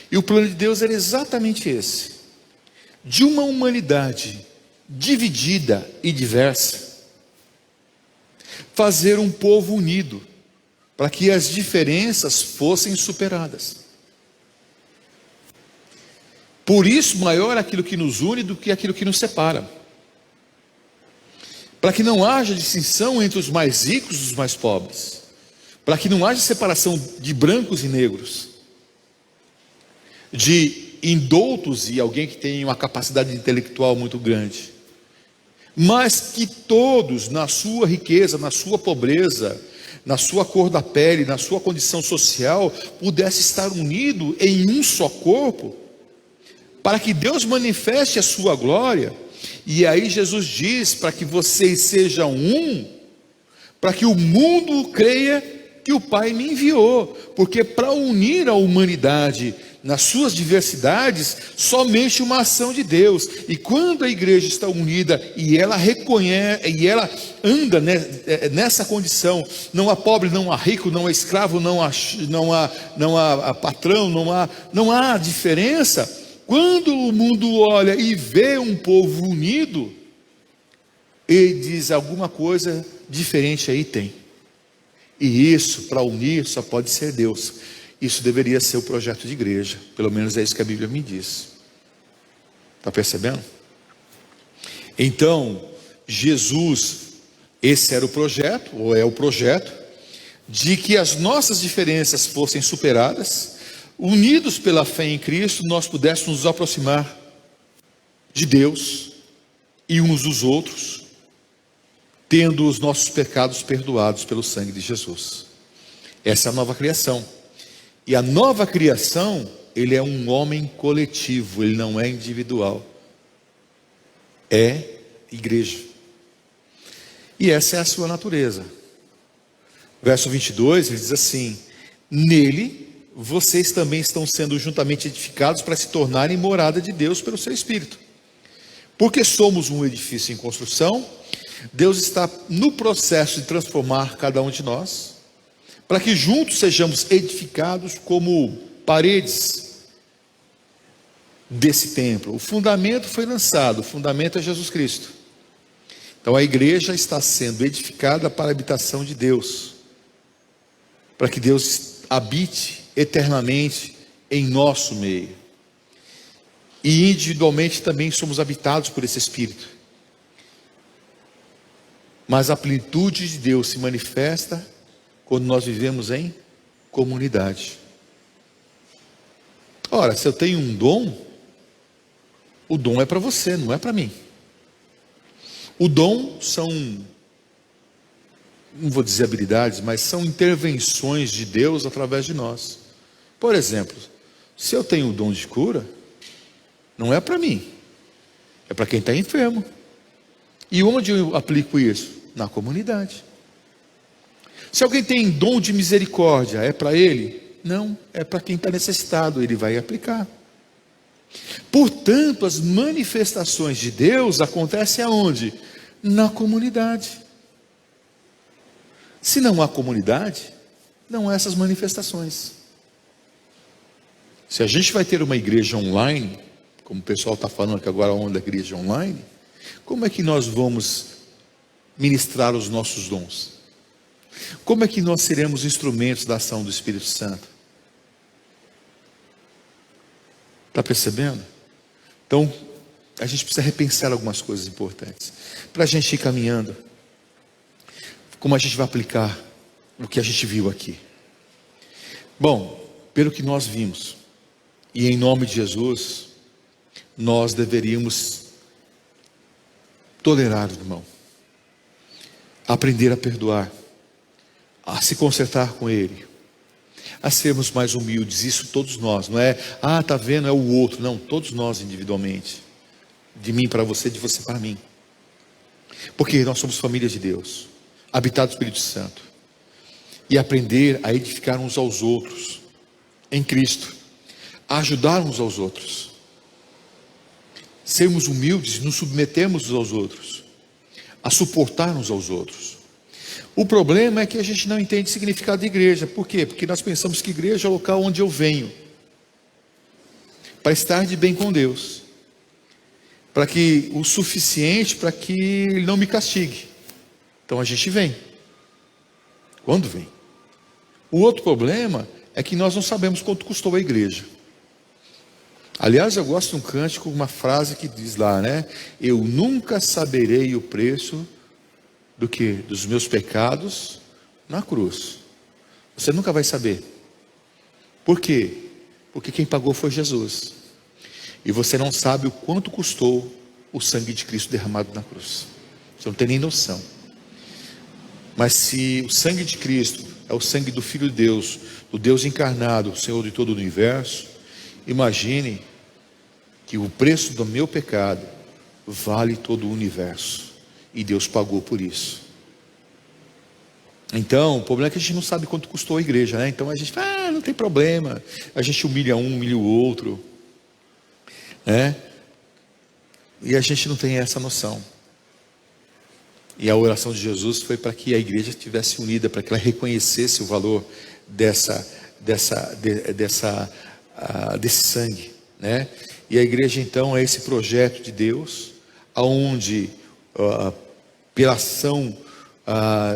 E o plano de Deus era exatamente esse: de uma humanidade dividida e diversa, fazer um povo unido, para que as diferenças fossem superadas. Por isso, maior aquilo que nos une do que aquilo que nos separa. Para que não haja distinção entre os mais ricos e os mais pobres. Para que não haja separação de brancos e negros. De indoutos e alguém que tem uma capacidade intelectual muito grande. Mas que todos, na sua riqueza, na sua pobreza, na sua cor da pele, na sua condição social, pudesse estar unido em um só corpo, para que Deus manifeste a sua glória. E aí Jesus diz, para que vocês sejam um, para que o mundo creia que o Pai me enviou, porque para unir a humanidade nas suas diversidades, somente uma ação de Deus. E quando a igreja está unida e ela reconhece, e ela anda nessa condição, não há pobre, não há rico, não há escravo, não há patrão, não há diferença. Quando o mundo olha e vê um povo unido, ele diz: alguma coisa diferente aí tem. E isso, para unir, só pode ser Deus. Isso deveria ser o projeto de igreja. Pelo menos é isso que a Bíblia me diz. Está percebendo? Então, Jesus, esse era o projeto, ou é o projeto, de que as nossas diferenças fossem superadas. Unidos pela fé em Cristo, nós pudéssemos nos aproximar de Deus e uns dos outros, tendo os nossos pecados perdoados pelo sangue de Jesus. Essa é a nova criação. E a nova criação ele é um homem coletivo, ele não é individual. É igreja. E essa é a sua natureza. Verso 22, ele diz assim: nele vocês também estão sendo juntamente edificados para se tornarem morada de Deus pelo seu Espírito. Porque somos um edifício em construção, Deus está no processo de transformar cada um de nós, para que juntos sejamos edificados como paredes desse templo. O fundamento foi lançado, o fundamento é Jesus Cristo. Então a igreja está sendo edificada para a habitação de Deus, para que Deus habite eternamente em nosso meio. E individualmente também somos habitados por esse Espírito. Mas a plenitude de Deus se manifesta quando nós vivemos em comunidade. Ora, se eu tenho um dom, o dom é para você, não é para mim. O dom são, não vou dizer habilidades, mas são intervenções de Deus através de nós. Por exemplo, se eu tenho o dom de cura, não é para mim, é para quem está enfermo. E onde eu aplico isso? Na comunidade. Se alguém tem dom de misericórdia, é para ele? Não, é para quem está necessitado, ele vai aplicar. Portanto, as manifestações de Deus acontecem aonde? Na comunidade. Se não há comunidade, não há essas manifestações. Se a gente vai ter uma igreja online, como o pessoal está falando que agora a onda da igreja online, como é que nós vamos ministrar os nossos dons? Como é que nós seremos instrumentos da ação do Espírito Santo? Está percebendo? Então, a gente precisa repensar algumas coisas importantes, para a gente ir caminhando. Como a gente vai aplicar o que a gente viu aqui? Bom, pelo que nós vimos, e em nome de Jesus, nós deveríamos tolerar o irmão, aprender a perdoar, a se consertar com ele, a sermos mais humildes. Isso todos nós, não é, tá vendo, é o outro. Não, todos nós individualmente, de mim para você, de você para mim, porque nós somos família de Deus, habitados pelo Espírito Santo, e aprender a edificar uns aos outros em Cristo, a ajudar uns aos outros, sermos humildes, nos submetermos uns aos outros, a suportar uns aos outros. O problema é que a gente não entende o significado de igreja. Por quê? Porque nós pensamos que igreja é o local onde eu venho para estar de bem com Deus, para que o suficiente para que Ele não me castigue. Então a gente vem. Quando vem? O outro problema é que nós não sabemos quanto custou a igreja. Aliás, eu gosto de um cântico, uma frase que diz lá, né? Eu nunca saberei o preço do que? Dos meus pecados na cruz. Você nunca vai saber. Por quê? Porque quem pagou foi Jesus. E você não sabe o quanto custou o sangue de Cristo derramado na cruz. Você não tem nem noção. Mas se o sangue de Cristo é o sangue do Filho de Deus, do Deus encarnado, o Senhor de todo o universo, imagine que o preço do meu pecado vale todo o universo. E Deus pagou por isso. Então, o problema é que a gente não sabe quanto custou a igreja, né? Então a gente fala, não tem problema. A gente humilha um, humilha o outro, né? E a gente não tem essa noção. E a oração de Jesus foi para que a igreja estivesse unida, para que ela reconhecesse o valor desse sangue, né? E a igreja então é esse projeto de Deus, aonde pela ação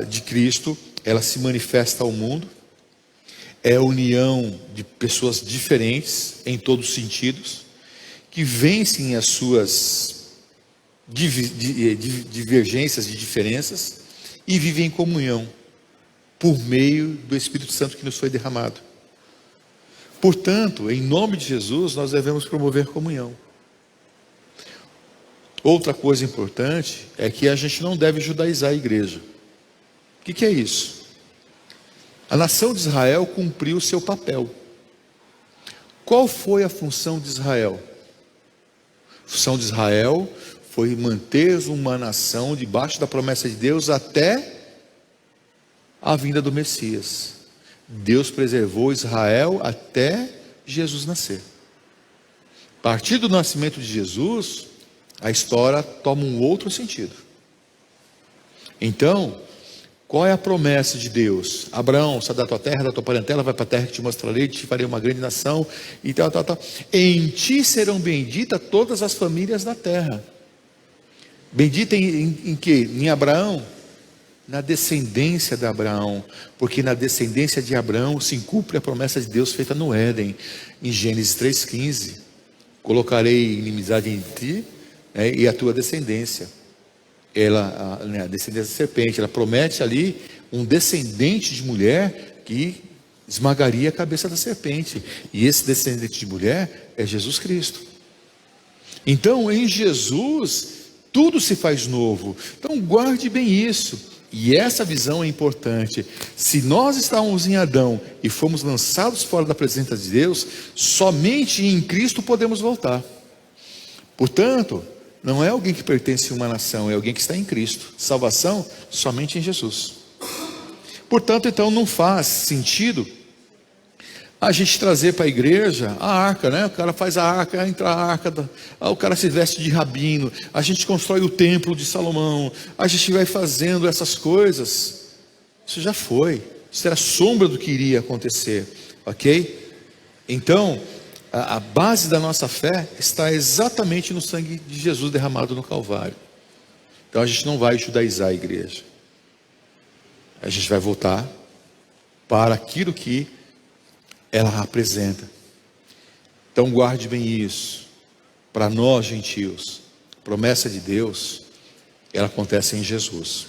de Cristo, ela se manifesta ao mundo. É a união de pessoas diferentes em todos os sentidos, que vencem as suas divergências e diferenças e vivem em comunhão por meio do Espírito Santo que nos foi derramado. Portanto, em nome de Jesus, nós devemos promover comunhão. Outra coisa importante é que a gente não deve judaizar a igreja. O que é isso? A nação de Israel cumpriu o seu papel. Qual foi a função de Israel? A função de Israel foi manter uma nação debaixo da promessa de Deus até a vinda do Messias. Deus preservou Israel até Jesus nascer. A partir do nascimento de Jesus, a história toma um outro sentido. Então, qual é a promessa de Deus? Abraão, sai da tua terra, da tua parentela, vai para a terra que te mostrarei, te farei uma grande nação, e tal. Em ti serão benditas todas as famílias da terra. Bendita em quê? Em Abraão? Na descendência de Abraão, porque na descendência de Abraão se cumpre a promessa de Deus feita no Éden, em Gênesis 3,15. Colocarei inimizade em ti, né, e a tua descendência. A descendência da serpente, ela promete ali um descendente de mulher que esmagaria a cabeça da serpente, e esse descendente de mulher é Jesus Cristo. Então em Jesus tudo se faz novo. Então guarde bem isso, e essa visão é importante. Se nós estávamos em Adão e fomos lançados fora da presença de Deus, somente em Cristo podemos voltar. Portanto, não é alguém que pertence a uma nação, é alguém que está em Cristo. Salvação somente em Jesus. Portanto, então não faz sentido a gente trazer para a igreja a arca, né? O cara faz a arca, entra a arca, o cara se veste de rabino, a gente constrói o templo de Salomão, a gente vai fazendo essas coisas. Isso já foi, isso era sombra do que iria acontecer, ok? Então, a base da nossa fé está exatamente no sangue de Jesus derramado no Calvário. Então a gente não vai judaizar a igreja, a gente vai voltar para aquilo que ela apresenta. Então guarde bem isso. Para nós gentios, a promessa de Deus, ela acontece em Jesus.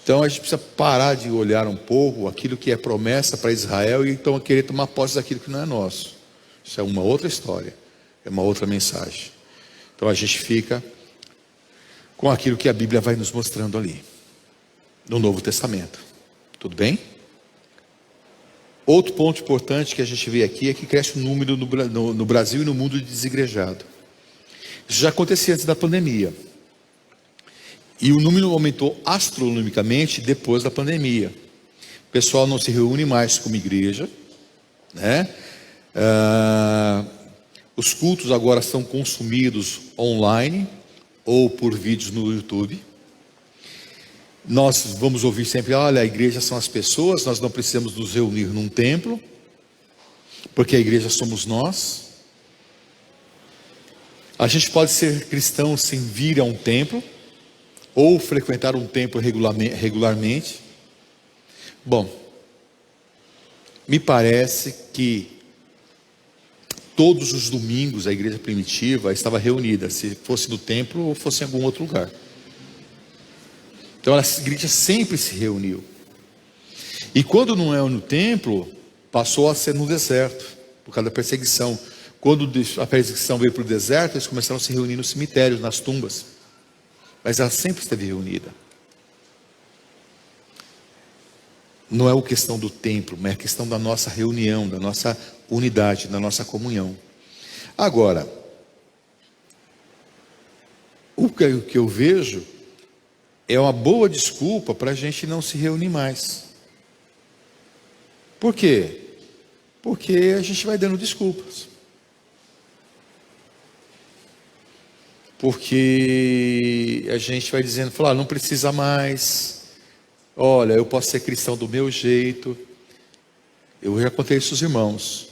Então a gente precisa parar de olhar um pouco aquilo que é promessa para Israel e então querer tomar posse daquilo que não é nosso. Isso é uma outra história, é uma outra mensagem. Então a gente fica com aquilo que a Bíblia vai nos mostrando ali, no Novo Testamento. Tudo bem? Outro ponto importante que a gente vê aqui é que cresce o número no Brasil e no mundo de desigrejado. Isso já acontecia antes da pandemia. E o número aumentou astronomicamente depois da pandemia. O pessoal não se reúne mais como igreja, né? Os cultos agora são consumidos online ou por vídeos no YouTube. Nós vamos ouvir sempre: olha, a igreja são as pessoas, nós não precisamos nos reunir num templo, porque a igreja somos nós. A gente pode ser cristão sem vir a um templo, ou frequentar um templo regularmente. Bom, me parece que todos os domingos a igreja primitiva estava reunida, se fosse no templo ou fosse em algum outro lugar. Então a igreja sempre se reuniu. E quando não é no templo, passou a ser no deserto, por causa da perseguição. Quando a perseguição veio para o deserto, eles começaram a se reunir nos cemitérios, nas tumbas. Mas ela sempre esteve reunida. Não é a questão do templo, mas é a questão da nossa reunião, da nossa unidade, da nossa comunhão. Agora, o que eu vejo é uma boa desculpa para a gente não se reunir mais. Por quê? Porque a gente vai dando desculpas. Porque a gente vai dizendo, não precisa mais. Olha, eu posso ser cristão do meu jeito. Eu já contei isso aos irmãos.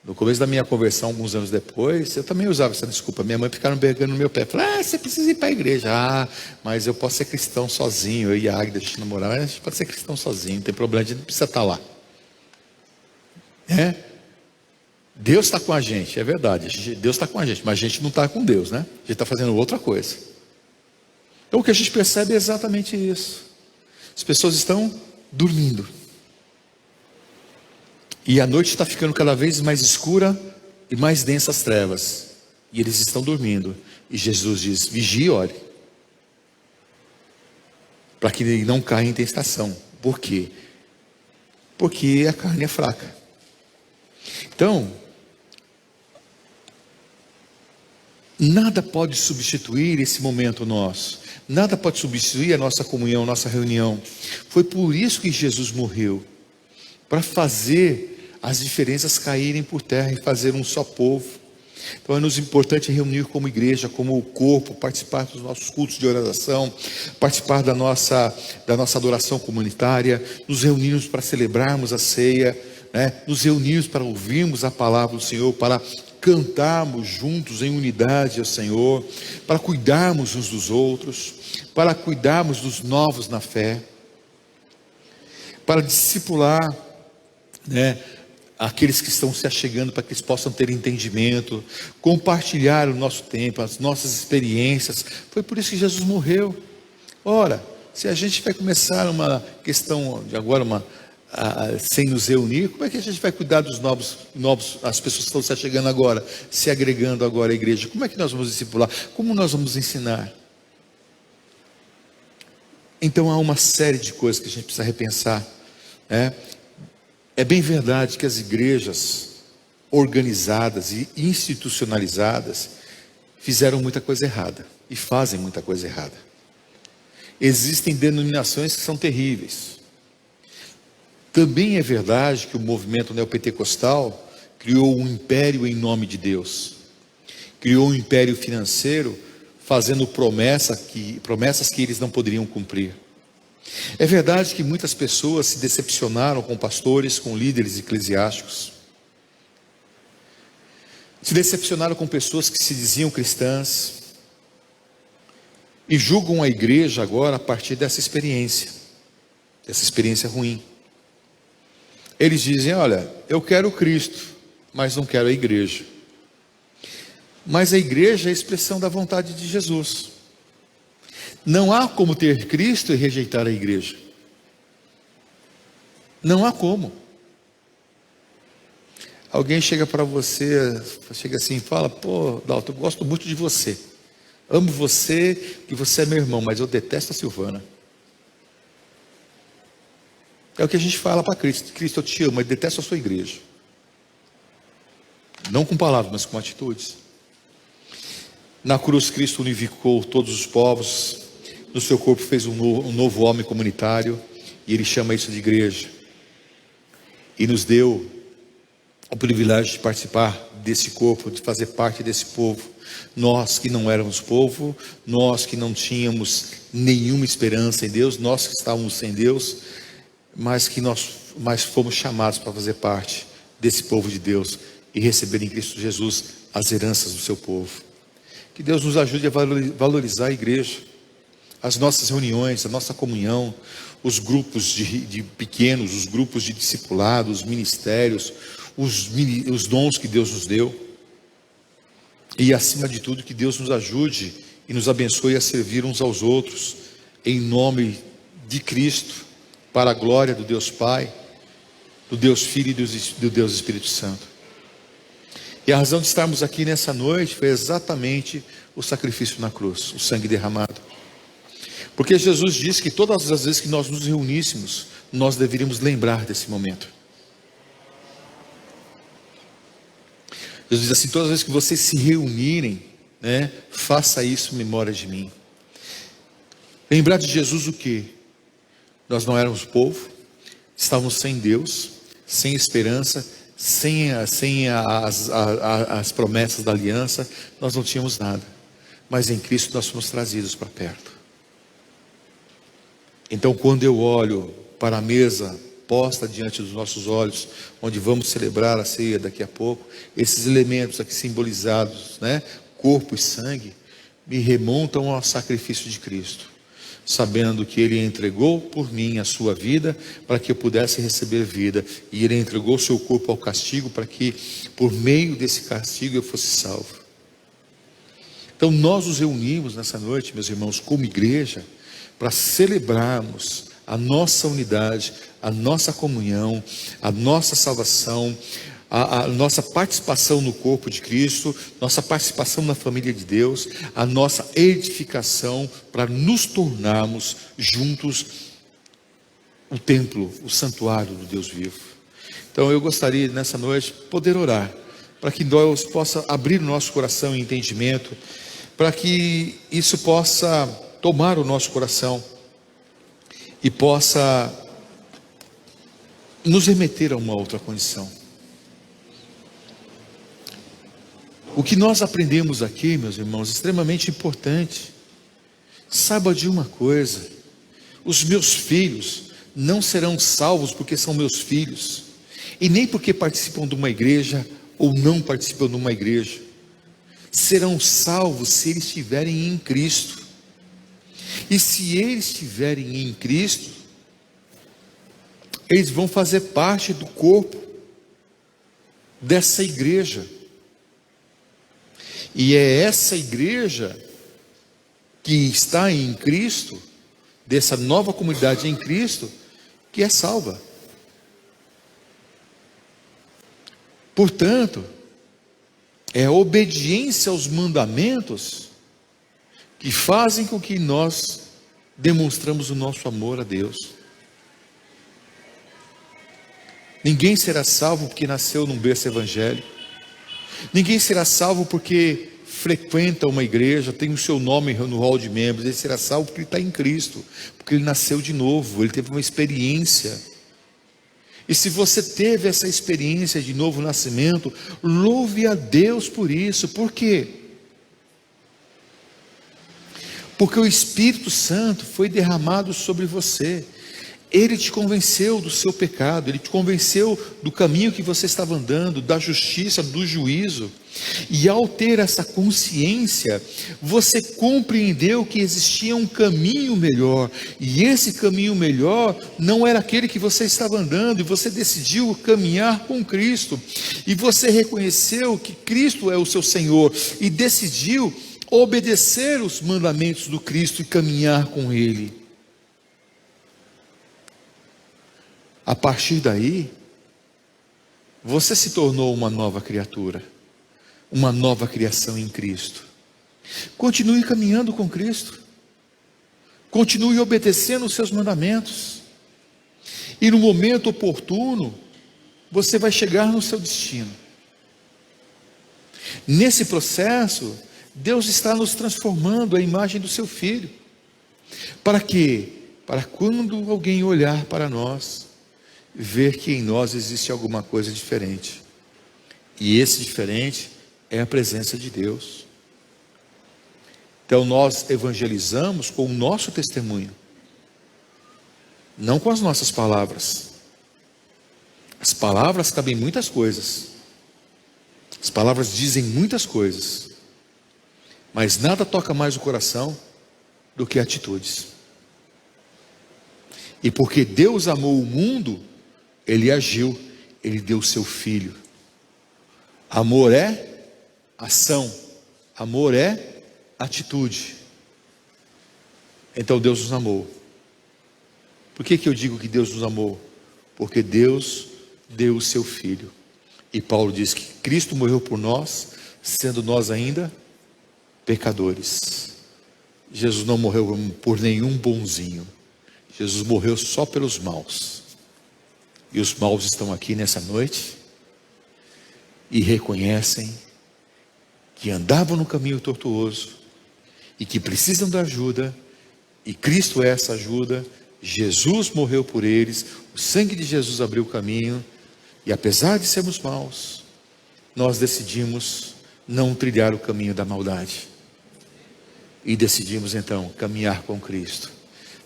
No começo da minha conversão, alguns anos depois, eu também usava essa desculpa. Minha mãe ficava pegando no meu pé. Falava, você precisa ir para a igreja. Mas eu posso ser cristão sozinho. Eu e a Águida, a gente namorava, a gente pode ser cristão sozinho, não tem problema, a gente não precisa estar lá. Deus está com a gente, é verdade. Deus está com a gente, mas a gente não está com Deus, né? A gente está fazendo outra coisa. Então o que a gente percebe é exatamente isso. As pessoas estão dormindo. E a noite está ficando cada vez mais escura e mais densas trevas. E eles estão dormindo. E Jesus diz, vigie e ore. Para que ele não caia em tentação. Por quê? Porque a carne é fraca. Então, nada pode substituir esse momento nosso. Nada pode substituir a nossa comunhão, a nossa reunião. Foi por isso que Jesus morreu, para fazer as diferenças caírem por terra e fazer um só povo. Então é nos importante reunir como igreja, como corpo, participar dos nossos cultos de oração, participar da nossa adoração comunitária, nos reunirmos para celebrarmos a ceia, né? Nos reunirmos para ouvirmos a palavra do Senhor, para cantarmos juntos em unidade ao Senhor, para cuidarmos uns dos outros, para cuidarmos dos novos na fé, para discipular, né, aqueles que estão se achegando, para que eles possam ter entendimento, compartilhar o nosso tempo, as nossas experiências. Foi por isso que Jesus morreu. Ora, se a gente vai começar uma questão de agora, sem nos reunir, como é que a gente vai cuidar dos novos, as pessoas que estão se achegando agora, se agregando agora à igreja? Como é que nós vamos discipular? Como nós vamos ensinar? Então há uma série de coisas que a gente precisa repensar, né? É bem verdade que as igrejas organizadas e institucionalizadas fizeram muita coisa errada e fazem muita coisa errada. Existem denominações que são terríveis. Também é verdade que o movimento neopentecostal criou um império em nome de Deus. Criou um império financeiro, fazendo promessas que eles não poderiam cumprir. É verdade que muitas pessoas se decepcionaram com pastores, com líderes eclesiásticos. Se decepcionaram com pessoas que se diziam cristãs. E julgam a igreja agora a partir dessa experiência ruim. Eles dizem: olha, eu quero Cristo, mas não quero a igreja. Mas a igreja é a expressão da vontade de Jesus. Não há como ter Cristo e rejeitar a igreja. Não há como. Alguém chega para você, chega assim e fala: pô, Dalton, eu gosto muito de você. Amo você, que você é meu irmão, mas eu detesto a Silvana. É o que a gente fala para Cristo: Cristo, eu te amo, mas detesto a sua igreja. Não com palavras, mas com atitudes. Na cruz, Cristo unificou todos os povos. No seu corpo fez um novo homem comunitário, e Ele chama isso de igreja. E nos deu o privilégio de participar desse corpo, de fazer parte desse povo. Nós que não éramos povo, nós que não tínhamos nenhuma esperança em Deus, nós que estávamos sem Deus, mas fomos chamados para fazer parte desse povo de Deus e receber em Cristo Jesus as heranças do seu povo. Que Deus nos ajude a valorizar a igreja, as nossas reuniões, a nossa comunhão, os grupos de pequenos, os grupos de discipulado, os ministérios, os dons que Deus nos deu. E acima de tudo, que Deus nos ajude e nos abençoe a servir uns aos outros, em nome de Cristo, para a glória do Deus Pai, do Deus Filho e do Deus Espírito Santo. E a razão de estarmos aqui nessa noite foi exatamente o sacrifício na cruz, o sangue derramado. Porque Jesus disse que todas as vezes que nós nos reuníssemos, nós deveríamos lembrar desse momento. Jesus diz assim: todas as vezes que vocês se reunirem, né, faça isso em memória de mim. Lembrar de Jesus o quê? Nós não éramos povo, estávamos sem Deus, sem esperança, sem as promessas da aliança, nós não tínhamos nada. Mas em Cristo nós fomos trazidos para perto. Então, quando eu olho para a mesa posta diante dos nossos olhos, onde vamos celebrar a ceia daqui a pouco, esses elementos aqui simbolizados, né, corpo e sangue, me remontam ao sacrifício de Cristo, sabendo que Ele entregou por mim a sua vida, para que eu pudesse receber vida, e Ele entregou o seu corpo ao castigo, para que por meio desse castigo eu fosse salvo. Então nós nos reunimos nessa noite, meus irmãos, como igreja, para celebrarmos a nossa unidade, a nossa comunhão, a nossa salvação, a nossa participação no corpo de Cristo, nossa participação na família de Deus, a nossa edificação, para nos tornarmos juntos o templo, o santuário do Deus vivo. Então eu gostaria nessa noite poder orar, para que Deus possa abrir o nosso coração e entendimento, para que isso possa tomar o nosso coração e possa nos remeter a uma outra condição. O que nós aprendemos aqui, meus irmãos, é extremamente importante. Saiba de uma coisa: os meus filhos não serão salvos porque são meus filhos, e nem porque participam de uma igreja ou não participam de uma igreja. Serão salvos se eles estiverem em Cristo. E se eles estiverem em Cristo, eles vão fazer parte do corpo dessa igreja. E é essa igreja que está em Cristo, dessa nova comunidade em Cristo, que é salva. Portanto, é a obediência aos mandamentos que fazem com que nós demonstramos o nosso amor a Deus. Ninguém será salvo porque nasceu num berço evangélico. Ninguém será salvo porque frequenta uma igreja, tem o seu nome no hall de membros. Ele será salvo porque ele está em Cristo, porque ele nasceu de novo, ele teve uma experiência. E se você teve essa experiência de novo nascimento, louve a Deus por isso. Por quê? Porque o Espírito Santo foi derramado sobre você. Ele te convenceu do seu pecado, ele te convenceu do caminho que você estava andando, da justiça, do juízo. E ao ter essa consciência, você compreendeu que existia um caminho melhor. E esse caminho melhor não era aquele que você estava andando, e você decidiu caminhar com Cristo. E você reconheceu que Cristo é o seu Senhor e decidiu obedecer os mandamentos do Cristo e caminhar com Ele. A partir daí, você se tornou uma nova criatura, uma nova criação em Cristo. Continue caminhando com Cristo, continue obedecendo os seus mandamentos, e no momento oportuno, você vai chegar no seu destino. Nesse processo, Deus está nos transformando à imagem do seu Filho. Para quê? Para quando alguém olhar para nós, ver que em nós existe alguma coisa diferente. E esse diferente é a presença de Deus. Então nós evangelizamos com o nosso testemunho, não com as nossas palavras. As palavras cabem muitas coisas. As palavras dizem muitas coisas. Mas nada toca mais o coração do que atitudes. E porque Deus amou o mundo, Ele agiu, Ele deu o seu Filho. Amor é ação, amor é atitude. Então Deus nos amou. Por que eu digo que Deus nos amou? Porque Deus deu o seu Filho. E Paulo diz que Cristo morreu por nós, sendo nós ainda pecadores. Jesus não morreu por nenhum bonzinho. Jesus morreu só pelos maus. E os maus estão aqui nessa noite e reconhecem que andavam no caminho tortuoso e que precisam da ajuda, e Cristo é essa ajuda. Jesus morreu por eles, o sangue de Jesus abriu o caminho, e apesar de sermos maus, nós decidimos não trilhar o caminho da maldade e decidimos então caminhar com Cristo.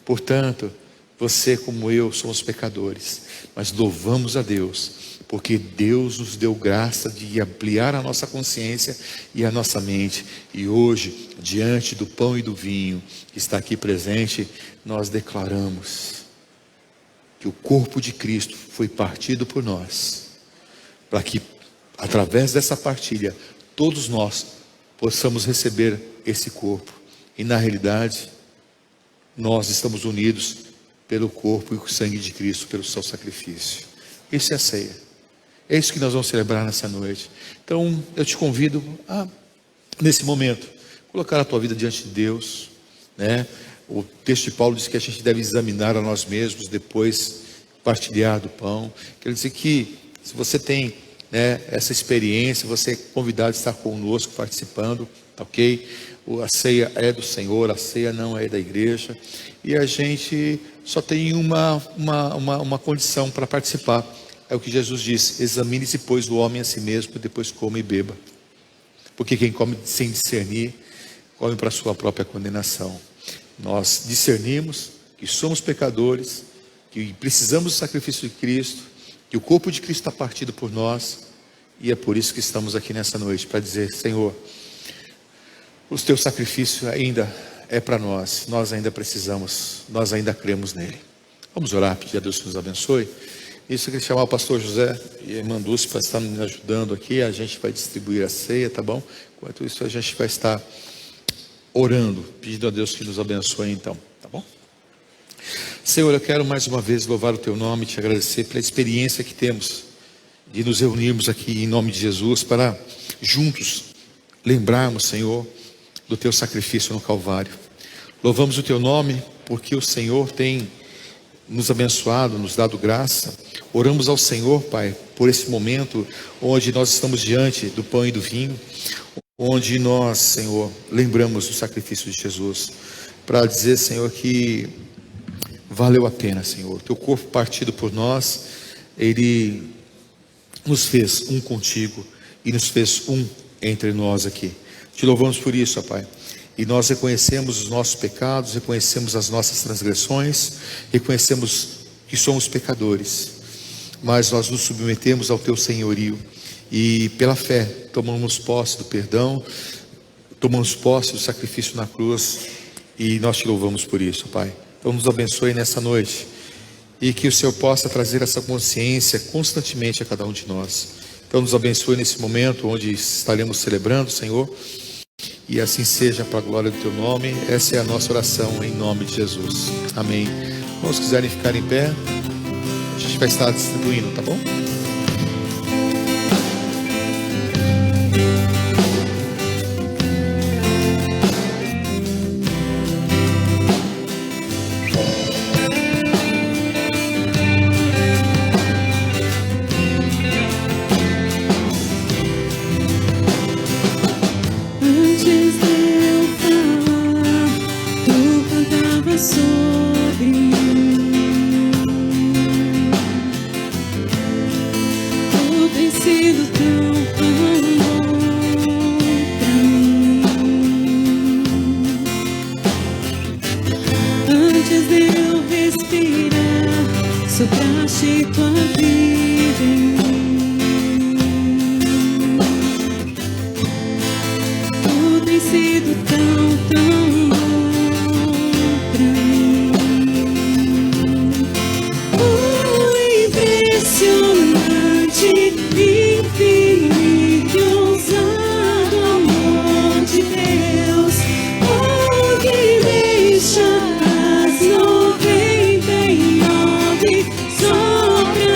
Portanto, você como eu somos pecadores, mas louvamos a Deus, porque Deus nos deu graça de ampliar a nossa consciência e a nossa mente. E hoje, diante do pão e do vinho que está aqui presente, nós declaramos que o corpo de Cristo foi partido por nós, para que através dessa partilha, todos nós possamos receber esse corpo. E na realidade, nós estamos unidos pelo corpo e o sangue de Cristo, pelo seu sacrifício. Isso é a ceia. É isso que nós vamos celebrar nessa noite. Então, eu te convido a, nesse momento, colocar a tua vida diante de Deus, né? O texto de Paulo diz que a gente deve examinar a nós mesmos depois partilhar do pão. Quero dizer que se você tem, né, essa experiência, você é convidado a estar conosco participando, ok? A ceia é do Senhor, a ceia não é da igreja, e a gente só tem uma condição para participar. É o que Jesus disse: examine-se, pois, o homem a si mesmo, e depois coma e beba. Porque quem come sem discernir, come para a sua própria condenação. Nós discernimos que somos pecadores, que precisamos do sacrifício de Cristo, que o corpo de Cristo está partido por nós, e é por isso que estamos aqui nessa noite, para dizer: Senhor, o teu sacrifício ainda é para nós, nós ainda precisamos, nós ainda cremos nele. Vamos orar, pedir a Deus que nos abençoe. Isso eu queria chamar o pastor José e a irmã Dulce para estar me ajudando aqui. A gente vai distribuir a ceia, tá bom? Enquanto isso, a gente vai estar orando, pedindo a Deus que nos abençoe então, tá bom? Senhor, eu quero mais uma vez louvar o teu nome e te agradecer pela experiência que temos de nos reunirmos aqui em nome de Jesus para juntos lembrarmos, Senhor, do teu sacrifício no Calvário. Louvamos o teu nome porque o Senhor tem nos abençoado, nos dado graça. Oramos ao Senhor, Pai, por esse momento onde nós estamos diante do pão e do vinho, onde nós, Senhor, lembramos do sacrifício de Jesus, para dizer, Senhor, que valeu a pena, Senhor. Teu corpo partido por nós, ele nos fez um contigo e nos fez um entre nós aqui. Te louvamos por isso, ó Pai. E nós reconhecemos os nossos pecados, reconhecemos as nossas transgressões, reconhecemos que somos pecadores, mas nós nos submetemos ao teu senhorio e pela fé tomamos posse do perdão, tomamos posse do sacrifício na cruz, e nós te louvamos por isso, Pai. Então nos abençoe nessa noite, e que o Senhor possa trazer essa consciência constantemente a cada um de nós. Então nos abençoe nesse momento onde estaremos celebrando, Senhor, e assim seja, para a glória do teu nome. Essa é a nossa oração em nome de Jesus, amém. Então, se quiserem ficar em pé, a gente vai estar distribuindo, tá bom? Sobre mim, tudo tem sido tão bom pra mim. Antes de eu respirar, sopraste tua vida em mim. Tudo tem sido tão bom. Infinito, ousado amor de Deus, oh, que deixa as 99 só pra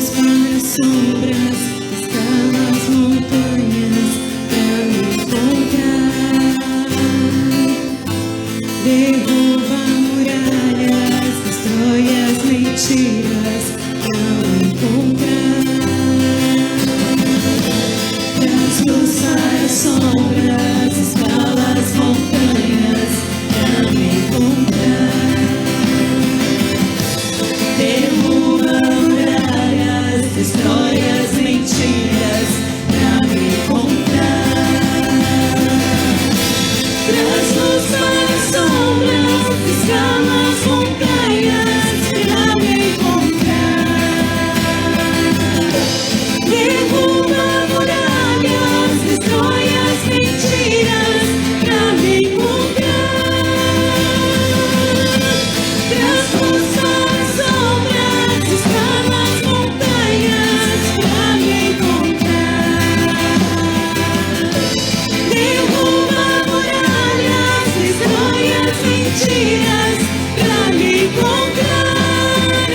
luz para as sombras, escala as montanhas para me encontrar. Derruba muralhas, destrói as mentiras para me encontrar. Traz luz para as sombras, escala as montanhas para me encontrar. Derruba muralhas, destrói as mentiras pra me encontrar. Traz luz para as sombras, escala as montanhas pra me encontrar. Derruba muralhas, destrói as mentiras pra me encontrar. Traz luz para as sombras, escala as montanhas pra me encontrar. Derruba muralhas, destrói as mentiras pra me encontrar.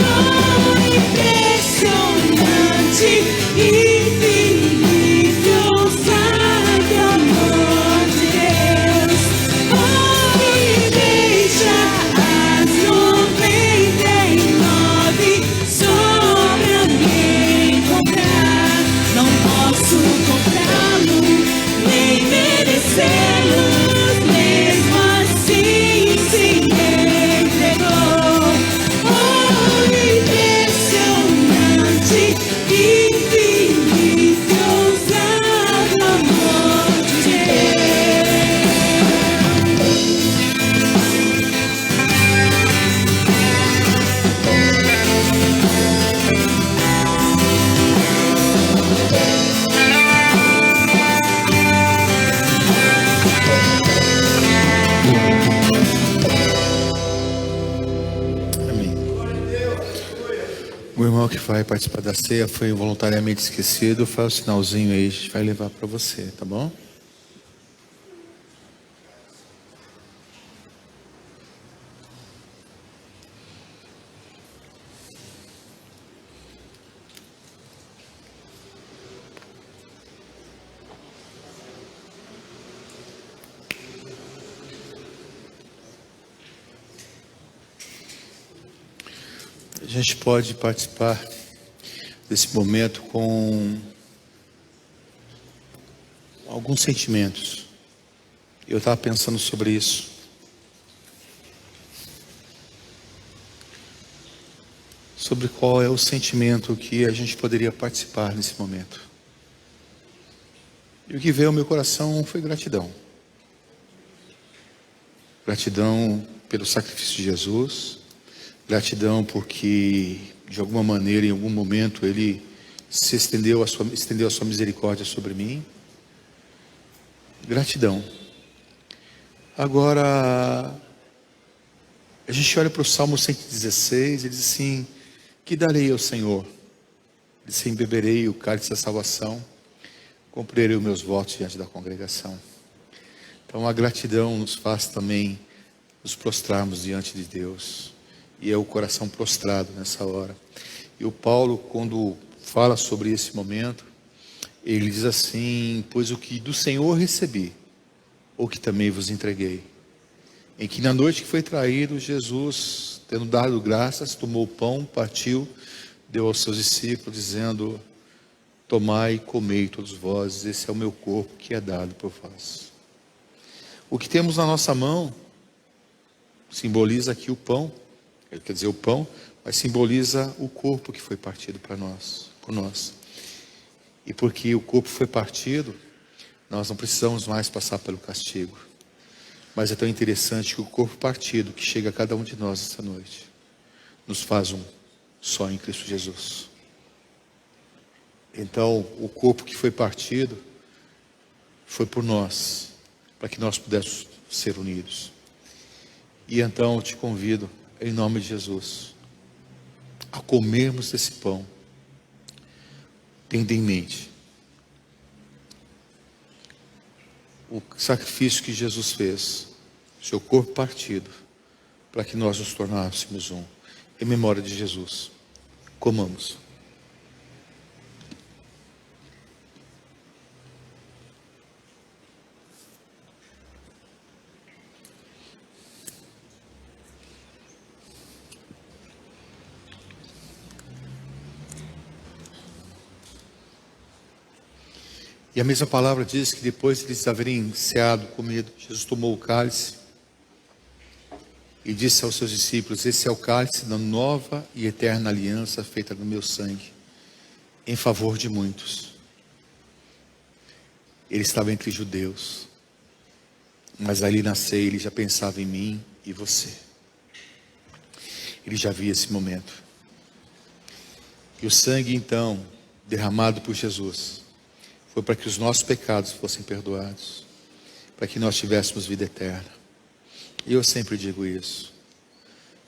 Oh, impressionante, infinito, ousado amor de Deus. Oh, me deixa as 99 sobra me encontrar. Não posso comprá-lo, nem merecê-lo, mesmo assim se entregou. Oh, impressionante, infinito, ousado amor de Amém. O irmão que vai participar da ceia foi voluntariamente esquecido. Faz o sinalzinho aí, a gente vai levar para você, tá bom? A gente pode participar desse momento com alguns sentimentos. Eu estava pensando sobre isso. Sobre qual é o sentimento que a gente poderia participar nesse momento. E o que veio ao meu coração foi gratidão. Gratidão pelo sacrifício de Jesus. Gratidão porque, de alguma maneira, em algum momento, Ele se estendeu a sua misericórdia sobre mim. Gratidão. Agora, a gente olha para o Salmo 116, ele diz assim: que darei ao Senhor? Ele diz assim: beberei o cálice da salvação, cumprirei os meus votos diante da congregação. Então, a gratidão nos faz também nos prostrarmos diante de Deus. E é o coração prostrado nessa hora. E o Paulo, quando fala sobre esse momento, ele diz assim: pois o que do Senhor recebi, o que também vos entreguei. Em que na noite que foi traído, Jesus, tendo dado graças, tomou o pão, partiu, deu aos seus discípulos, dizendo: tomai e comei todos vós, esse é o meu corpo que é dado por vós. O que temos na nossa mão simboliza aqui o pão. Quer dizer, o pão, mas simboliza o corpo que foi partido para nós, por nós. E porque o corpo foi partido, nós não precisamos mais passar pelo castigo. Mas é tão interessante que o corpo partido, que chega a cada um de nós esta noite, nos faz um só em Cristo Jesus. Então, o corpo que foi partido, foi por nós, para que nós pudéssemos ser unidos. E então eu te convido, em nome de Jesus, a comermos desse pão, tendo em mente o sacrifício que Jesus fez, seu corpo partido, para que nós nos tornássemos um. Em memória de Jesus, comamos. E a mesma palavra diz que depois de eles haverem ceado, comido, Jesus tomou o cálice e disse aos seus discípulos: esse é o cálice da nova e eterna aliança feita no meu sangue, em favor de muitos. Ele estava entre judeus, mas ali na ceia ele já pensava em mim e você. Ele já via esse momento. E o sangue então, derramado por Jesus, foi para que os nossos pecados fossem perdoados, para que nós tivéssemos vida eterna. E eu sempre digo isso.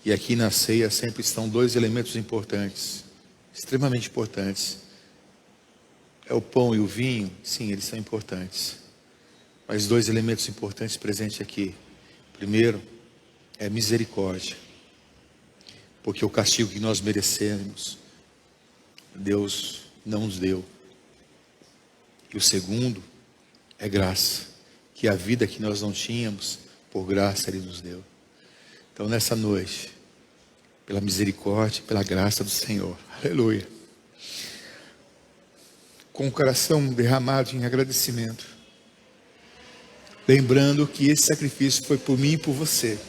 E aqui na ceia sempre estão dois elementos importantes, extremamente importantes. É o pão e o vinho, sim, eles são importantes. Mas dois elementos importantes presentes aqui. Primeiro, é misericórdia. Porque o castigo que nós merecemos, Deus não nos deu. E o segundo é graça, que a vida que nós não tínhamos, por graça Ele nos deu. Então nessa noite, pela misericórdia, pela graça do Senhor, aleluia, com o coração derramado em agradecimento, lembrando que esse sacrifício foi por mim e por você,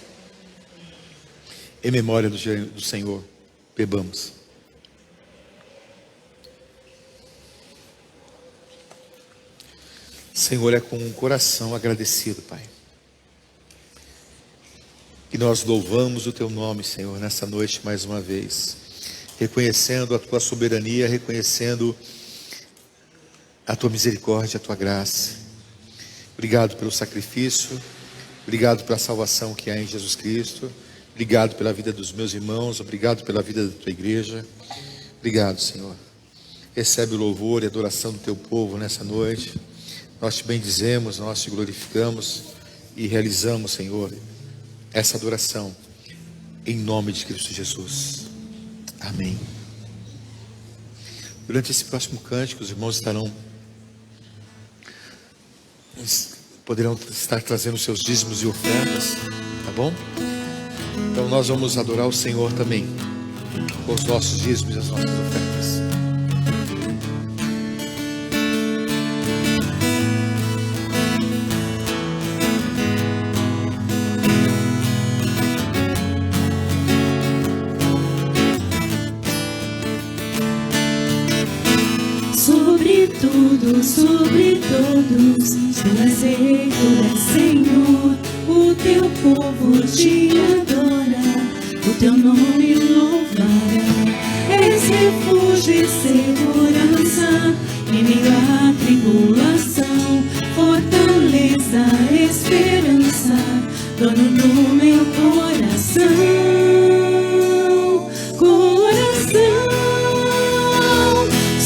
em memória do Senhor, bebamos. Senhor, é com um coração agradecido, Pai, que nós louvamos o Teu nome, Senhor, nessa noite mais uma vez, reconhecendo a Tua soberania, reconhecendo a Tua misericórdia, a Tua graça. Obrigado pelo sacrifício, obrigado pela salvação que há em Jesus Cristo, obrigado pela vida dos meus irmãos, obrigado pela vida da Tua igreja. Obrigado, Senhor. Recebe o louvor e a adoração do Teu povo nessa noite. Nós te bendizemos, nós te glorificamos e realizamos, Senhor, essa adoração em nome de Cristo Jesus. Amém. Durante esse próximo cântico, os irmãos poderão estar trazendo seus dízimos e ofertas, tá bom? Então nós vamos adorar o Senhor também com os nossos dízimos e as nossas ofertas. Sobre todos, tu és rei, tu és Senhor, o teu povo te adora, o teu nome louvará. És refúgio e segurança, em meio à tribulação, fortaleza, esperança, dono do meu coração,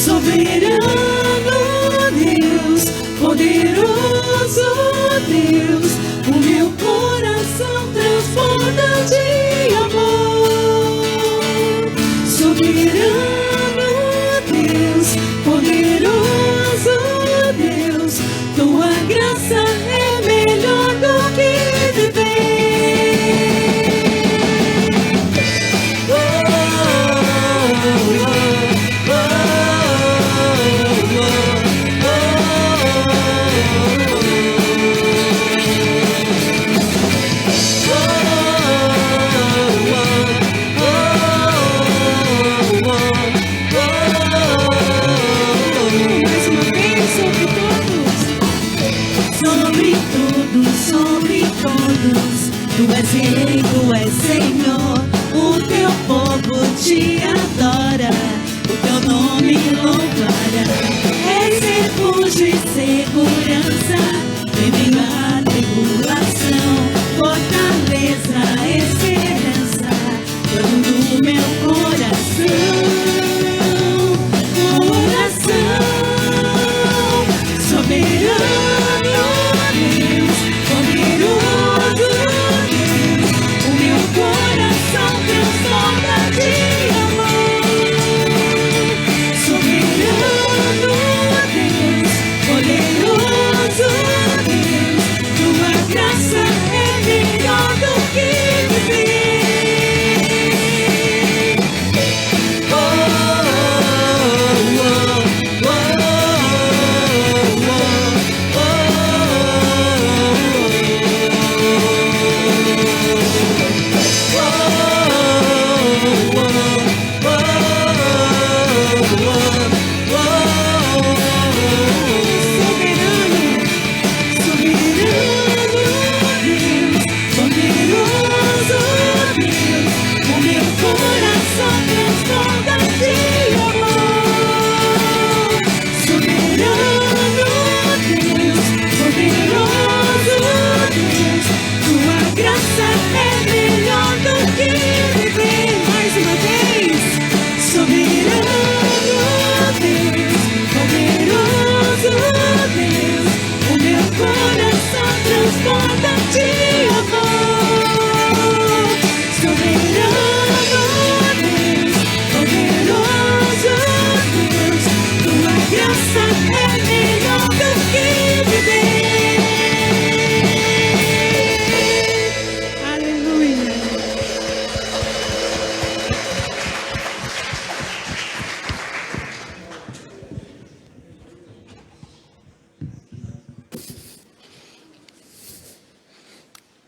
soberano Deus, poderoso Deus, o meu coração transborda de amor. Soberano Deus, poderoso Deus,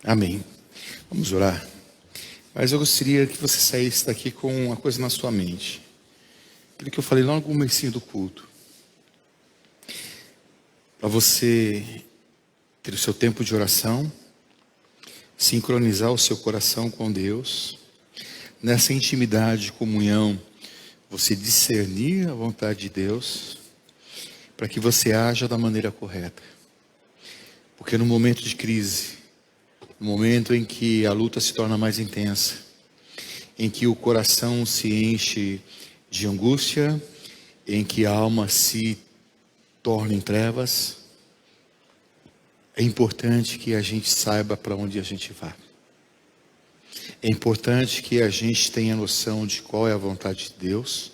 Amém. Vamos orar. Mas eu gostaria que você saísse daqui com uma coisa na sua mente. Aquilo que eu falei logo no comecinho do culto. Para você ter o seu tempo de oração, sincronizar o seu coração com Deus, nessa intimidade, comunhão, você discernir a vontade de Deus, para que você haja da maneira correta. Porque no momento de crise, no momento em que a luta se torna mais intensa, em que o coração se enche de angústia, em que a alma se torna em trevas, é importante que a gente saiba para onde a gente vai. É importante que a gente tenha noção de qual é a vontade de Deus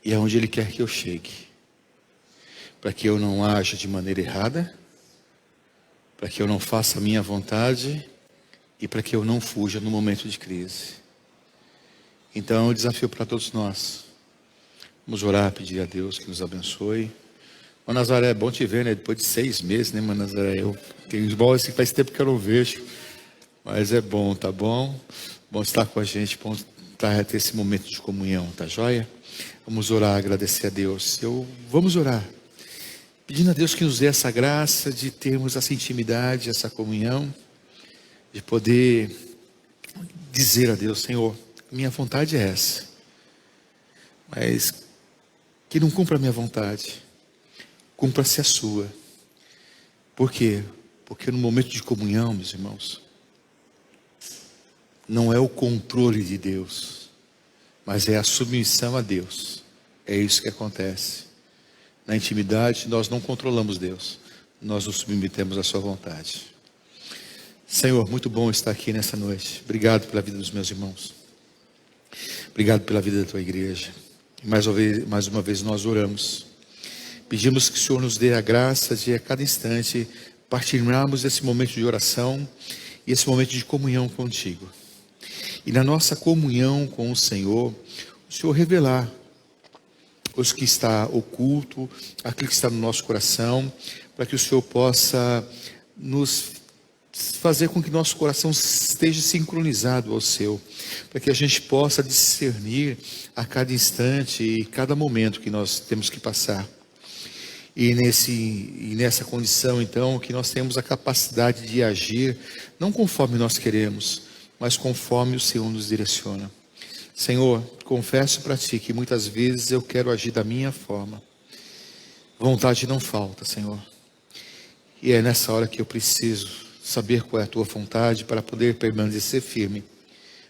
e aonde Ele quer que eu chegue. Para que eu não aja de maneira errada, para que eu não faça a minha vontade e para que eu não fuja no momento de crise. Então, é um desafio para todos nós. Vamos orar, pedir a Deus que nos abençoe. Ô Nazaré, é bom te ver, né? Depois de 6 meses, né, Nazaré? Eu tenho irmão assim, faz tempo que eu não vejo. Mas é bom, tá bom? Bom estar com a gente, bom ter esse momento de comunhão, tá joia? Vamos orar, agradecer a Deus. Vamos orar, pedindo a Deus que nos dê essa graça de termos essa intimidade, essa comunhão, de poder dizer a Deus: Senhor, minha vontade é essa, mas que não cumpra a minha vontade, cumpra-se a sua. Por quê? Porque no momento de comunhão, meus irmãos, não é o controle de Deus, mas é a submissão a Deus. É isso que acontece. Na intimidade, nós não controlamos Deus, nós nos submetemos à sua vontade. Senhor, muito bom estar aqui nessa noite. Obrigado pela vida dos meus irmãos. Obrigado pela vida da tua igreja. E mais uma vez nós oramos. Pedimos que o Senhor nos dê a graça de a cada instante partilharmos esse momento de oração e esse momento de comunhão contigo. E na nossa comunhão com o Senhor revelar os que está oculto, aquilo que está no nosso coração, para que o Senhor possa nos fazer com que nosso coração esteja sincronizado ao seu, para que a gente possa discernir a cada instante e cada momento que nós temos que passar. E nessa condição, então, que nós temos a capacidade de agir, não conforme nós queremos, mas conforme o Senhor nos direciona. Senhor, confesso para Ti que muitas vezes eu quero agir da minha forma. Vontade não falta, Senhor. E é nessa hora que eu preciso saber qual é a Tua vontade para poder permanecer firme,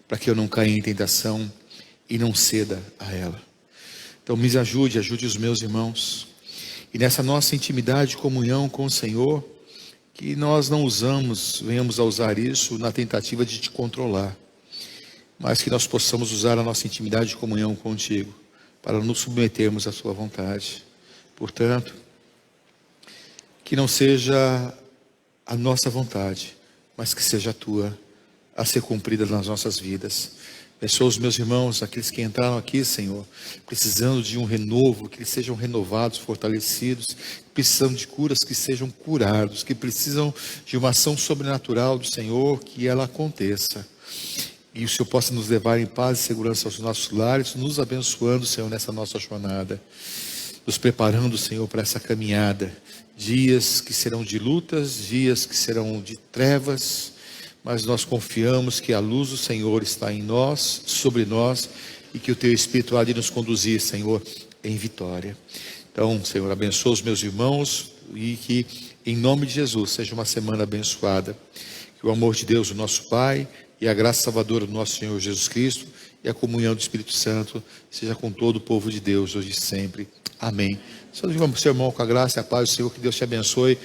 para que eu não caia em tentação e não ceda a ela. Então me ajude os meus irmãos. E nessa nossa intimidade, comunhão com o Senhor, que nós não venhamos a usar isso na tentativa de Te controlar, mas que nós possamos usar a nossa intimidade de comunhão contigo, para nos submetermos à Sua vontade. Portanto, que não seja a nossa vontade, mas que seja a Tua a ser cumprida nas nossas vidas. Abençoa os meus irmãos, aqueles que entraram aqui, Senhor, precisando de um renovo, que eles sejam renovados, fortalecidos, precisando de curas, que sejam curados, que precisam de uma ação sobrenatural do Senhor, que ela aconteça. E o Senhor possa nos levar em paz e segurança aos nossos lares, nos abençoando, Senhor, nessa nossa jornada, nos preparando, Senhor, para essa caminhada. Dias que serão de lutas, dias que serão de trevas, mas nós confiamos que a luz do Senhor está em nós, sobre nós, e que o Teu Espírito há de nos conduzir, Senhor, em vitória. Então, Senhor, abençoa os meus irmãos e que, em nome de Jesus, seja uma semana abençoada. Que o amor de Deus, o nosso Pai, e a graça salvadora do nosso Senhor Jesus Cristo e a comunhão do Espírito Santo seja com todo o povo de Deus, hoje e sempre. Amém. Só diga para o seu irmão, com a graça e a paz do Senhor, que Deus te abençoe.